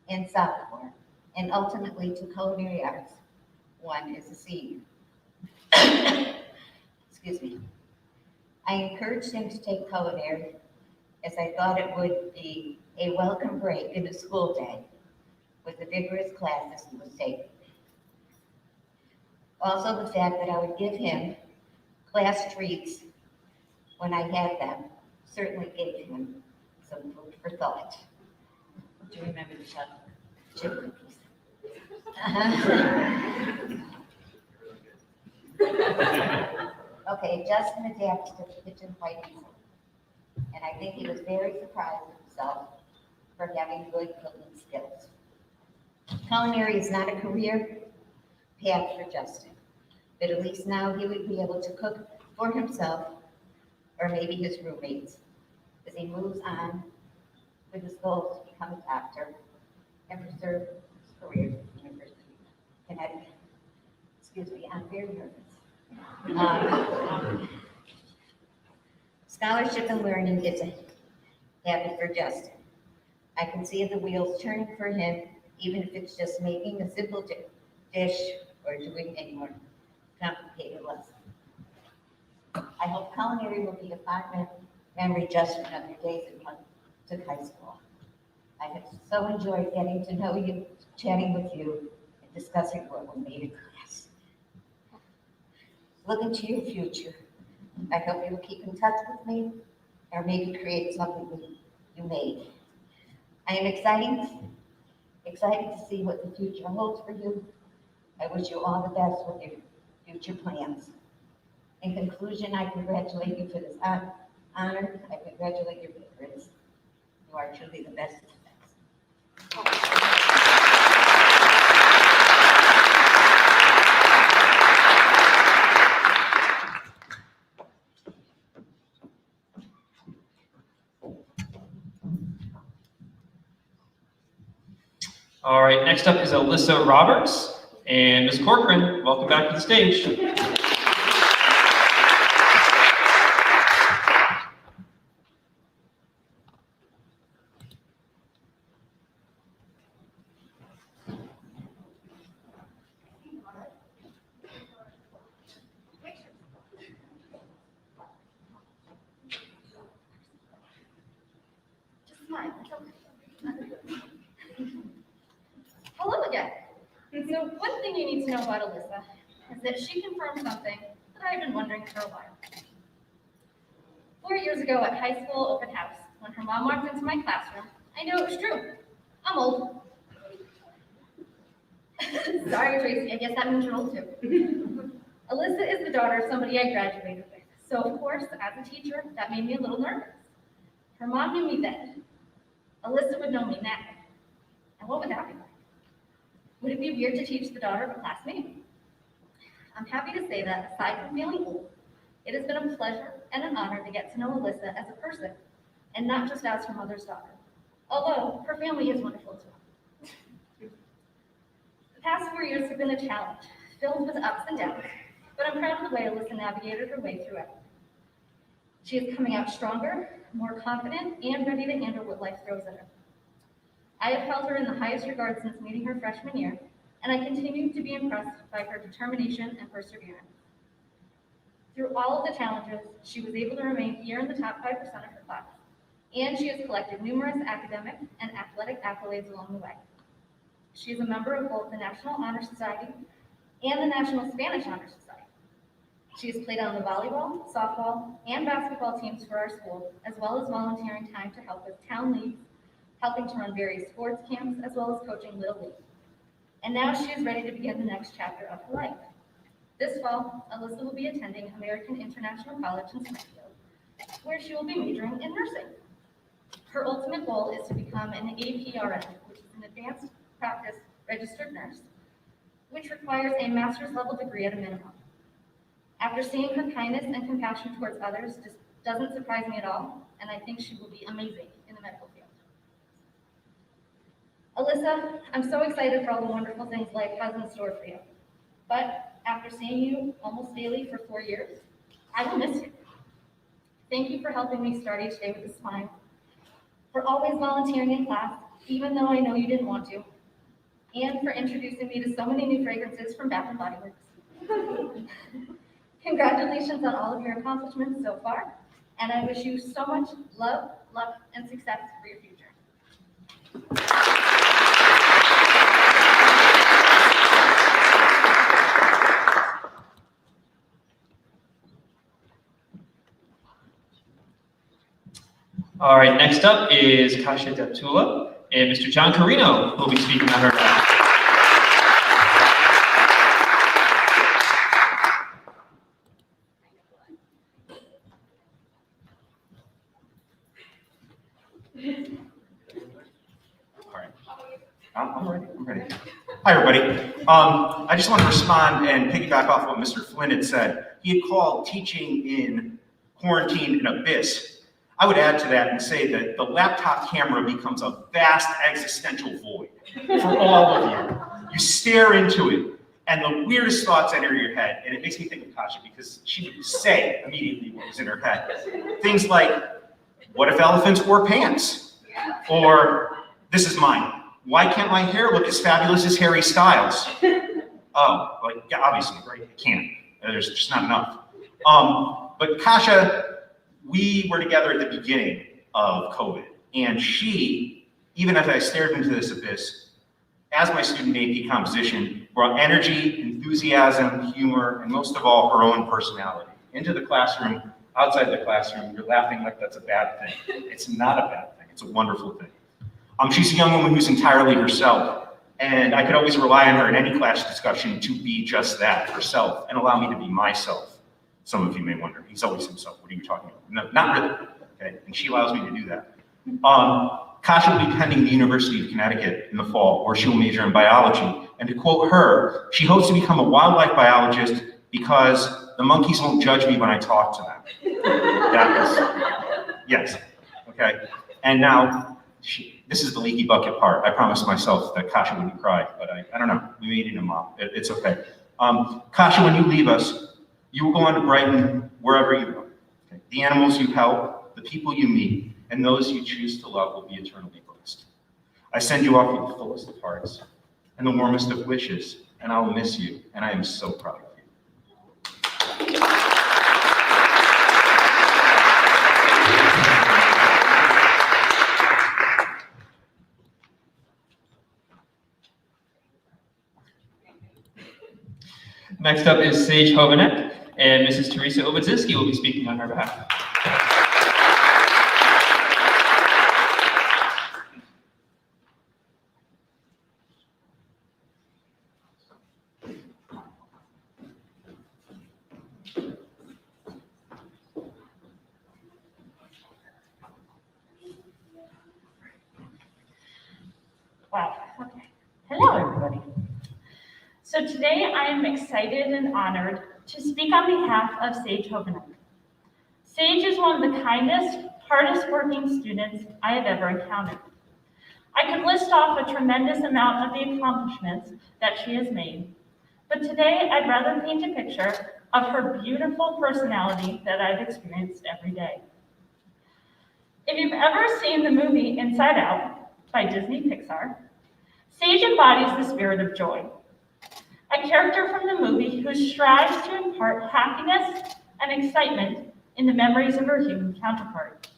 and sophomore, and ultimately to culinary arts, one as a senior. Excuse me. I encouraged him to take culinary as I thought it would be a welcome break in the school day with the vigorous classes he was taking. Also, the fact that I would give him class treats when I had them certainly gave him some food for thought. Do you remember the chip cookies? Okay, Justin adapts to the kitchen quite easily, and I think he was very surprised with himself for having good cooking skills. Culinary is not a career path for Justin, but at least now he would be able to cook for himself or maybe his roommates as he moves on with his goals to become a doctor and pursue his career at the University of Connecticut. Excuse me, I'm very nervous. Scholarship and learning is a habit for Justin. I can see the wheels turning for him, even if it's just making a simple dish or doing a more complicated lesson. I hope culinary will be a fond memory, Justin, of your days at Naugatuck High School. I have so enjoyed getting to know you, chatting with you, and discussing what we made in class. Looking to your future, I hope you will keep in touch with me, or maybe create something you made. I am excited to see what the future holds for you. I wish you all the best with your future plans. In conclusion, I congratulate you for this honor. I congratulate your parents. You are truly the best of the best. All right, next up is Alyssa Roberts, and Ms. Corcoran, welcome back to the stage. Just smile. It's okay. Hello again. So one thing you need to know about Alyssa is that she confirmed something that I've been wondering for a while. 4 years ago at high school open house, when her mom walked into my classroom, I knew it was true. I'm old. Sorry, Tracy, I guess that means you're old too. Alyssa is the daughter of somebody I graduated with. So of course, as a teacher, that made me a little nervous. Her mom knew me then. Alyssa would know me now. And what would that be like? Would it be weird to teach the daughter of a classmate? I'm happy to say that aside from feeling old, it has been a pleasure and an honor to get to know Alyssa as a person, and not just as her mother's daughter, although her family is wonderful too. The past 4 years have been a challenge, filled with ups and downs, but I'm proud of the way Alyssa navigated her way through it. She is coming out stronger, more confident, and ready to handle what life throws at her. I have held her in the highest regard since meeting her freshman year, and I continue to be impressed by her determination and perseverance. Through all of the challenges, she was able to remain here in the top 5% of her class, and she has collected numerous academic and athletic accolades along the way. She is a member of both the National Honor Society and the National Spanish Honor Society. She has played on the volleyball, softball, and basketball teams for our school, as well as volunteering time to help with town leagues, helping to run various sports camps, as well as coaching Little League. And now she is ready to begin the next chapter of her life. This fall, Alyssa will be attending American International College in Springfield, where she will be majoring in nursing. Her ultimate goal is to become an APRN, which is an advanced practice registered nurse, which requires a master's level degree at a minimum. After seeing her kindness and compassion towards others just doesn't surprise me at all, and I think she will be amazing in the medical field. Alyssa, I'm so excited for all the wonderful things life has in store for you. But after seeing you almost daily for 4 years, I will miss you. Thank you for helping me start each day with a smile, for always volunteering in class, even though I know you didn't want to, and for introducing me to so many new fragrances from Bath & Body Works. Congratulations on all of your accomplishments so far, and I wish you so much love, luck, and success for your future. All right, next up is Kasia Deptula and Mr. John Carino, who will be speaking on her behalf. All right, I'm ready. Hi, everybody. I just want to respond and piggyback off what Mr. Flynn had said. He had called teaching in quarantine an abyss. I would add to that and say that the laptop camera becomes a vast existential void for all of you. You stare into it, and the weirdest thoughts enter your head, and it makes me think of Kasia because she would say immediately what was in her head. Things like, what if elephants wore pants? Or, this is mine, why can't my hair look as fabulous as Harry Styles? Oh, like, yeah, obviously, right? It can't. There's just not enough. But Kasia, we were together at the beginning of COVID, and she, even as I stared into this abyss, as my student AP composition, brought energy, enthusiasm, humor, and most of all, her own personality into the classroom, outside the classroom. You're laughing like that's a bad thing. It's not a bad thing. It's a wonderful thing. She's a young woman who's entirely herself, and I could always rely on her in any class discussion to be just that, herself, and allow me to be myself. Some of you may wonder, he's always himself. What are you talking about? No, not really, okay? And she allows me to do that. Kasia will be attending the University of Connecticut in the fall, where she will major in biology. And to quote her, she hopes to become a wildlife biologist because the monkeys won't judge me when I talk to them. That was, yes, okay? And now, this is the leaky bucket part. I promised myself that Kasia wouldn't cry, but I don't know. We made it in a mop. It's okay. Kasia, when you leave us, you will go on to brighten wherever you go. Okay? The animals you help, the people you meet, and those you choose to love will be eternally blessed. I send you off with the fullest of hearts and the warmest of wishes, and I will miss you, and I am so proud of you. Next up is Sage Hovanek, and Mrs. Teresa Obadzinski will be speaking on her behalf. Wow, okay. Hello, everybody. So today I am excited and honored to speak on behalf of Sage Hovanek. Sage is one of the kindest, hardest working students I have ever encountered. I could list off a tremendous amount of the accomplishments that she has made, but today I'd rather paint a picture of her beautiful personality that I've experienced every day. If you've ever seen the movie Inside Out by Disney Pixar, Sage embodies the spirit of joy, a character from the movie who strives to impart happiness and excitement in the memories of her human counterpart.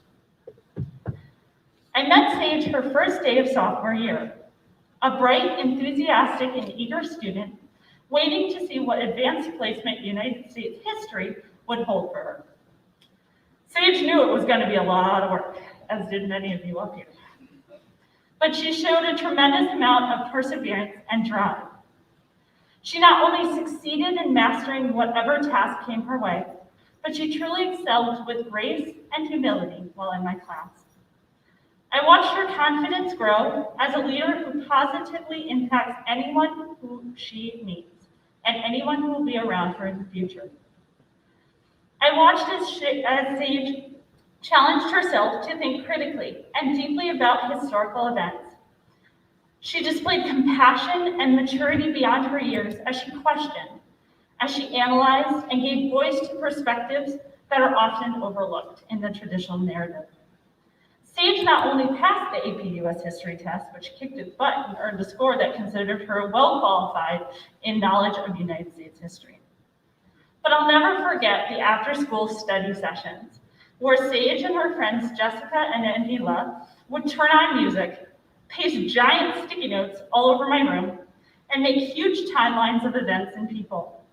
I met Sage her first day of sophomore year, a bright, enthusiastic, and eager student waiting to see what advanced placement United States history would hold for her. Sage knew it was going to be a lot of work, as did many of you up here. But she showed a tremendous amount of perseverance and drive. She not only succeeded in mastering whatever task came her way, but she truly excelled with grace and humility while in my class. I watched her confidence grow as a leader who positively impacts anyone who she meets and anyone who will be around her in the future. I watched as Sage challenged herself to think critically and deeply about historical events. She displayed compassion and maturity beyond her years as she questioned, as she analyzed and gave voice to perspectives that are often overlooked in the traditional narrative. Sage not only passed the AP US history test, which kicked its butt and earned a score that considered her well qualified in knowledge of United States history, but I'll never forget the after-school study sessions where Sage and her friends Jessica and Anila would turn on music, paste giant sticky notes all over my room, and make huge timelines of events and people.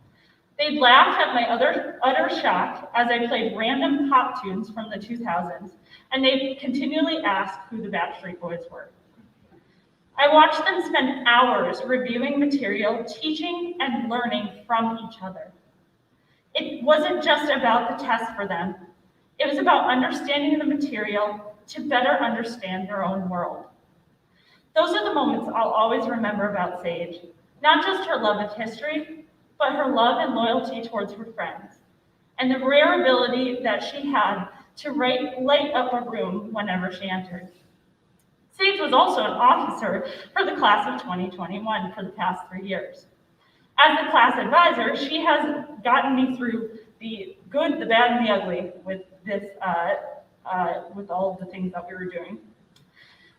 They'd laugh at my utter shock as I played random pop tunes from the 2000s, and they'd continually ask who the Backstreet Boys were. I watched them spend hours reviewing material, teaching, and learning from each other. It wasn't just about the test for them. It was about understanding the material to better understand their own world. Those are the moments I'll always remember about Sage, not just her love of history, but her love and loyalty towards her friends, and the rare ability that she had to light up a room whenever she entered. Sage was also an officer for the class of 2021 for the past 3 years. As the class advisor, she has gotten me through the good, the bad, and the ugly with this, with all of the things that we were doing.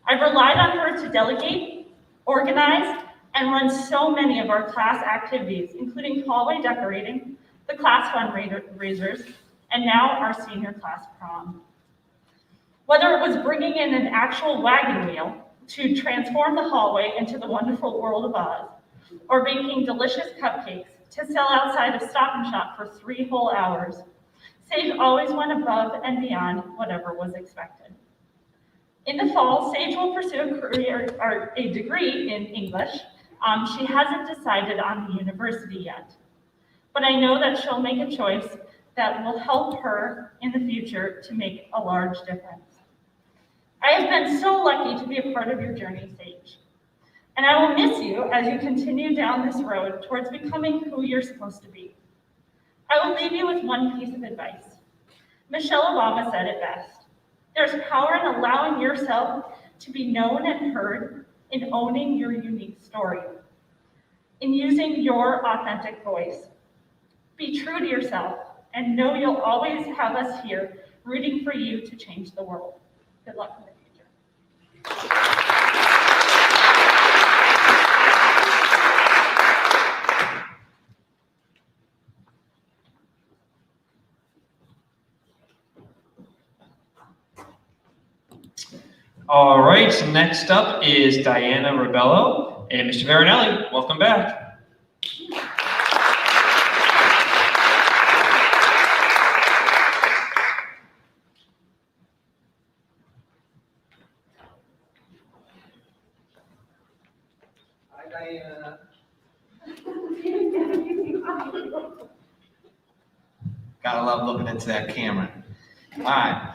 I've relied on her to delegate, organize, and run so many of our class activities, including hallway decorating, the class fundraisers, and now our senior class prom. Whether it was bringing in an actual wagon wheel to transform the hallway into the wonderful world of Oz, or baking delicious cupcakes to sell outside of Stop and Shop for 3 whole hours, Sage always went above and beyond whatever was expected. In the fall, Sage will pursue a career or a degree in English. She hasn't decided on the university yet, but I know that she'll make a choice that will help her in the future to make a large difference. I have been so lucky to be a part of your journey, Sage, and I will miss you as you continue down this road towards becoming who you're supposed to be. I will leave you with one piece of advice. Michelle Obama said it best. There's power in allowing yourself to be known and heard, in owning your unique story, in using your authentic voice. Be true to yourself and know you'll always have us here rooting for you to change the world. Good luck in the future. All right, so next up is Diana Rubello and Mr. Varanelli. Welcome back. Hi, Diana. Gotta love looking into that camera. All right.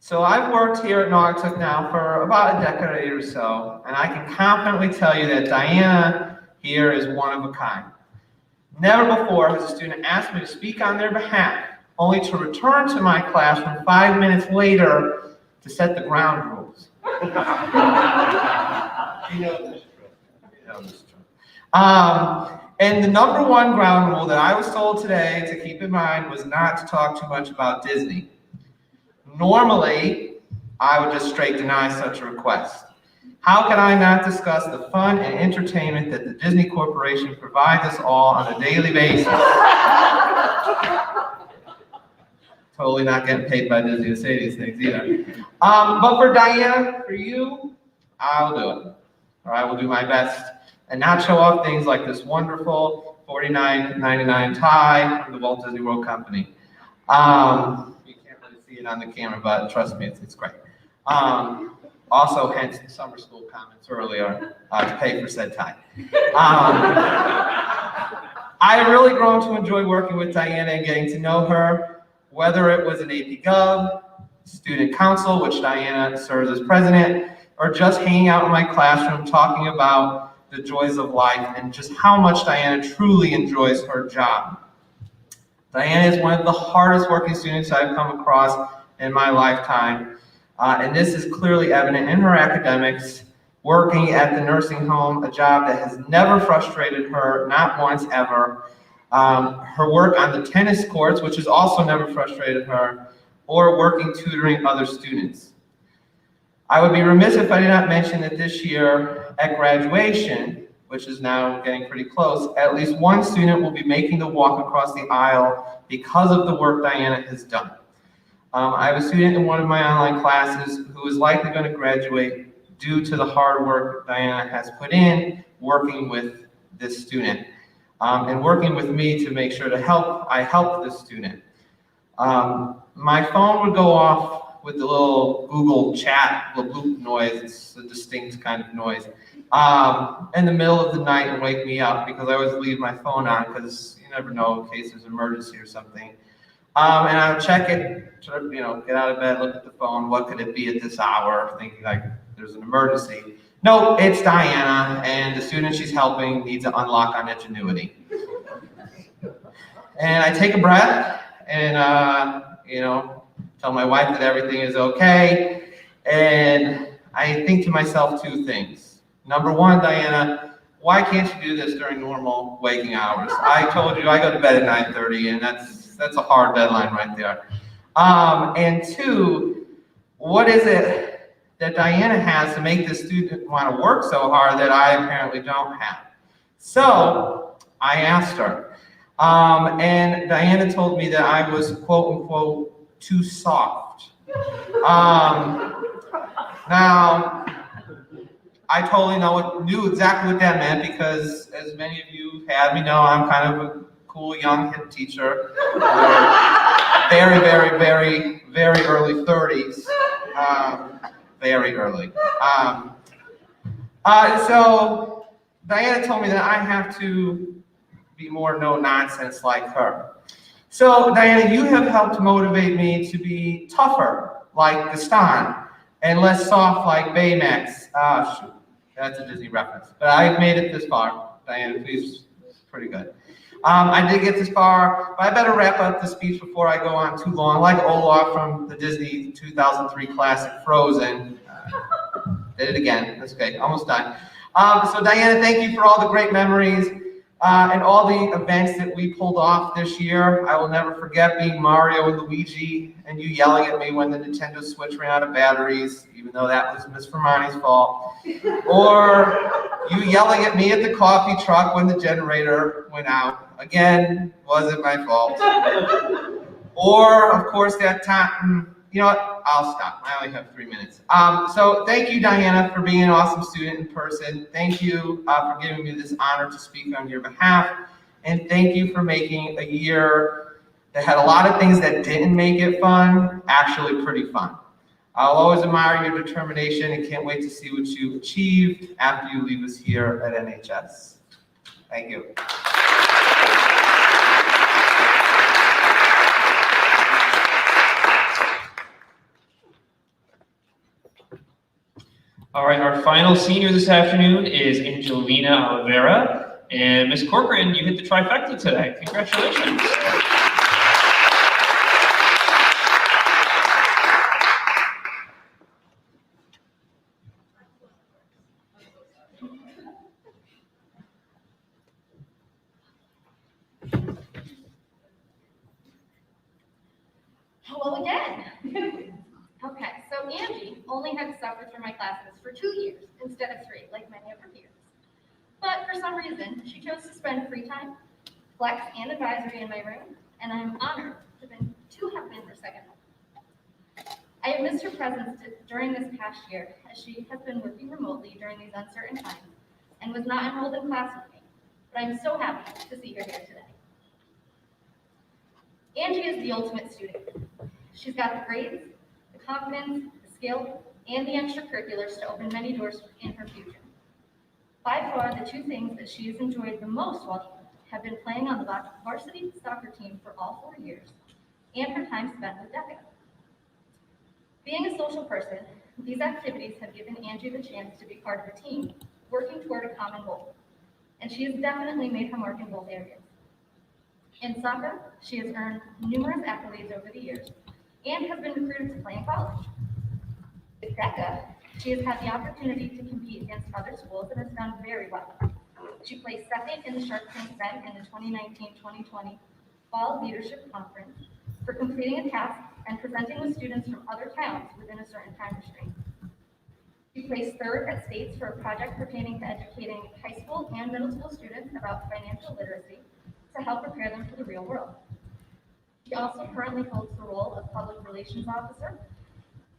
So I've worked here at Naugatuck now for about a decade or so, and I can confidently tell you that Diana here is one of a kind. Never before has a student asked me to speak on their behalf, only to return to my classroom 5 minutes later to set the ground rules. You know this true. And the number one ground rule that I was told today to keep in mind was not to talk too much about Disney. Normally, I would just straight deny such a request. How can I not discuss the fun and entertainment that the Disney Corporation provides us all on a daily basis? Totally not getting paid by Disney to say these things either. But for Diana, for you, I'll do it. Or I will do my best and not show off things like this wonderful $49.99 tie from the Walt Disney World Company. You can't really see it on the camera, but trust me, it's great. Also, hence the summer school comments earlier to pay for said tie. I have really grown to enjoy working with Diana and getting to know her, whether it was an AP Gov, student council, which Diana serves as president, or just hanging out in my classroom talking about the joys of life and just how much Diana truly enjoys her job. Diana is one of the hardest working students I've come across in my lifetime, and this is clearly evident in her academics, working at the nursing home, a job that has never frustrated her, not once ever. Her work on the tennis courts, which has also never frustrated her, or working tutoring other students. I would be remiss if I did not mention that this year at graduation, which is now getting pretty close, at least one student will be making the walk across the aisle because of the work Diana has done. I have a student in one of my online classes who is likely going to graduate due to the hard work Diana has put in working with this student and working with me to make sure I help this student. My phone would go off with the little Google chat, the bloop noise. It's a distinct kind of noise, in the middle of the night and wake me up because I always leave my phone on because you never know in case there's an emergency or something. And I would check it, sort of, get out of bed, look at the phone. What could it be at this hour? Thinking like there's an emergency. No, it's Diana, and the student she's helping needs an unlock on Ingenuity. And I take a breath and, tell my wife that everything is okay. And I think to myself two things. Number one, Diana, why can't you do this during normal waking hours? I told you I go to bed at 9:30, and that's a hard deadline right there. And two, what is it that Diana has to make this student want to work so hard that I apparently don't have? So I asked her, and Diana told me that I was quote unquote too soft. Now, I totally knew exactly what that meant because, as many of you had me know, I'm kind of a cool young hip teacher. Very, very, very, very early 30s. Very early. So Diana told me that I have to be more no nonsense like her. So, Diana, you have helped motivate me to be tougher, like Gaston, and less soft, like Baymax. Shoot, that's a Disney reference. But I've made it this far. Diana, please, it's pretty good. I did get this far, but I better wrap up the speech before I go on too long. Like Olaf from the Disney 2003 classic Frozen. Did it again. That's okay, almost done. So, Diana, thank you for all the great memories. And all the events that we pulled off this year. I will never forget being Mario and Luigi and you yelling at me when the Nintendo Switch ran out of batteries, even though that was Miss Fermani's fault. Or you yelling at me at the coffee truck when the generator went out. Again, wasn't my fault. Or, of course, that time, you know what? I'll stop. I only have 3 minutes. So thank you, Diana, for being an awesome student in person. Thank you for giving me this honor to speak on your behalf. And thank you for making a year that had a lot of things that didn't make it fun, actually pretty fun. I'll always admire your determination and can't wait to see what you achieve after you leave us here at NHS. Thank you. All right, our final senior this afternoon is Angelina Oliveira. And Miss Corcoran, you hit the trifecta today. Congratulations. Hello again. Okay, so Angie only had to suffer through my classes for 2 years instead of 3, like many of her peers. But for some reason, she chose to spend free time, flex, and advisory in my room, and I am honored to have been her second home. I have missed her presence during this past year, as she has been working remotely during these uncertain times and was not enrolled in class with me, but I'm so happy to see her here today. Angie is the ultimate student. She's got the grades, the confidence, the skill, and the extracurriculars to open many doors in her future. By far, the 2 things that she has enjoyed the most while here have been playing on the varsity soccer team for all 4 years and her time spent with DECA. Being a social person, these activities have given Angie the chance to be part of a team working toward a common goal, and she has definitely made her mark in both areas. In soccer, she has earned numerous accolades over the years and has been recruited to play in college. With DECA, she has had the opportunity to compete against other schools and has done very well. She placed second in the Shark Tank event in the 2019-2020 Fall Leadership Conference for completing a task and presenting with students from other towns within a certain time restraint. She placed third at states for a project pertaining to educating high school and middle school students about financial literacy to help prepare them for the real world. She also currently holds the role of Public Relations Officer,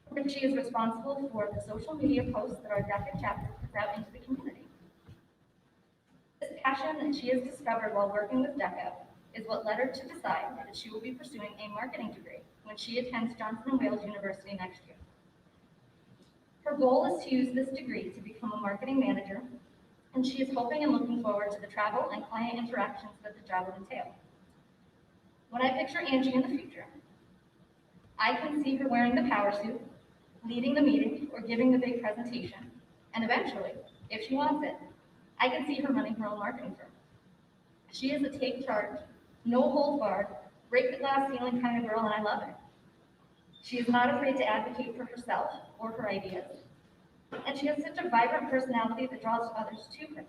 where she is responsible for the social media posts that our DECA chapter puts out into the community. This passion that she has discovered while working with DECA is what led her to decide that she will be pursuing a marketing degree when she attends Johnson & Wales University next year. Her goal is to use this degree to become a marketing manager, and she is hoping and looking forward to the travel and client interactions that the job will entail. When I picture Angie in the future, I can see her wearing the power suit, leading the meeting, or giving the big presentation, and eventually, if she wants it, I can see her running her own marketing firm. She is a take charge, no holds barred, break the glass ceiling kind of girl, and I love it. She is not afraid to advocate for herself or her ideas, and she has such a vibrant personality that draws others to her.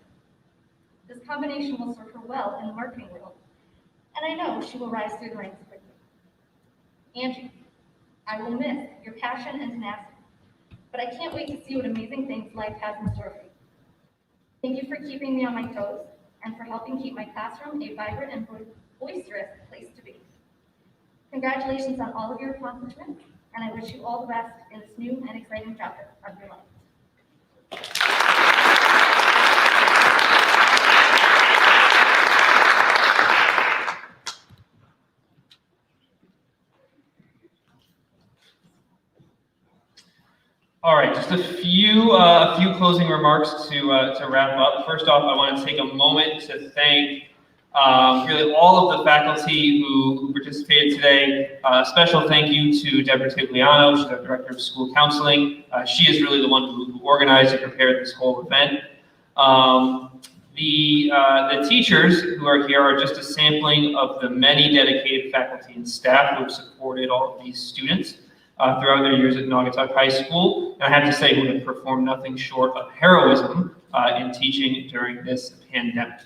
This combination will serve her well in the marketing world, and I know she will rise through the ranks quickly. Angie, I will miss your passion and tenacity, but I can't wait to see what amazing things life has in store for you. Thank you for keeping me on my toes and for helping keep my classroom a vibrant and boisterous place to be. Congratulations on all of your accomplishments, and I wish you all the best in this new and exciting chapter of your life. All right, just a few closing remarks to wrap up. First off, I want to take a moment to thank really all of the faculty who participated today. A special thank you to Deborah Tigliano, she's our Director of School Counseling. She is really the one who organized and prepared this whole event. The teachers who are here are just a sampling of the many dedicated faculty and staff who have supported all of these students throughout their years at Naugatuck High School. And I have to say, who have performed nothing short of heroism in teaching during this pandemic.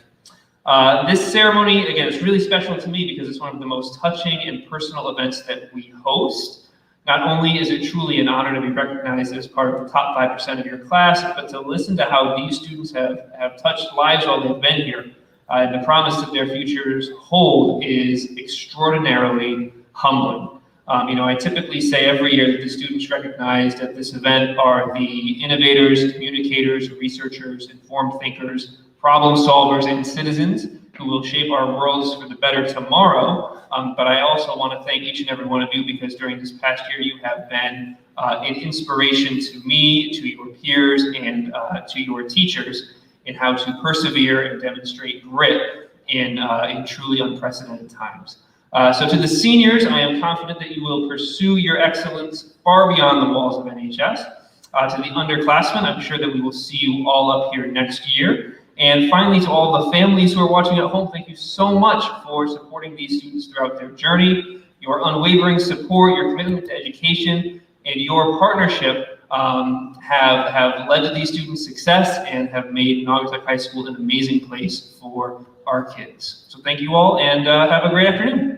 This ceremony, again, is really special to me because it's one of the most touching and personal events that we host. Not only is it truly an honor to be recognized as part of the top 5% of your class, but to listen to how these students have touched lives while they've been here. And the promise that their futures hold is extraordinarily humbling. I typically say every year that the students recognized at this event are the innovators, communicators, researchers, informed thinkers, problem solvers, and citizens who will shape our worlds for the better tomorrow. But I also want to thank each and every one of you because during this past year you have been an inspiration to me, to your peers, and to your teachers in how to persevere and demonstrate grit in truly unprecedented times. So to the seniors, I am confident that you will pursue your excellence far beyond the walls of NHS. To the underclassmen, I'm sure that we will see you all up here next year. And finally, to all the families who are watching at home, thank you so much for supporting these students throughout their journey. Your unwavering support, your commitment to education, and your partnership have led to these students' success and have made Naugatuck High School an amazing place for our kids. So thank you all, and have a great afternoon.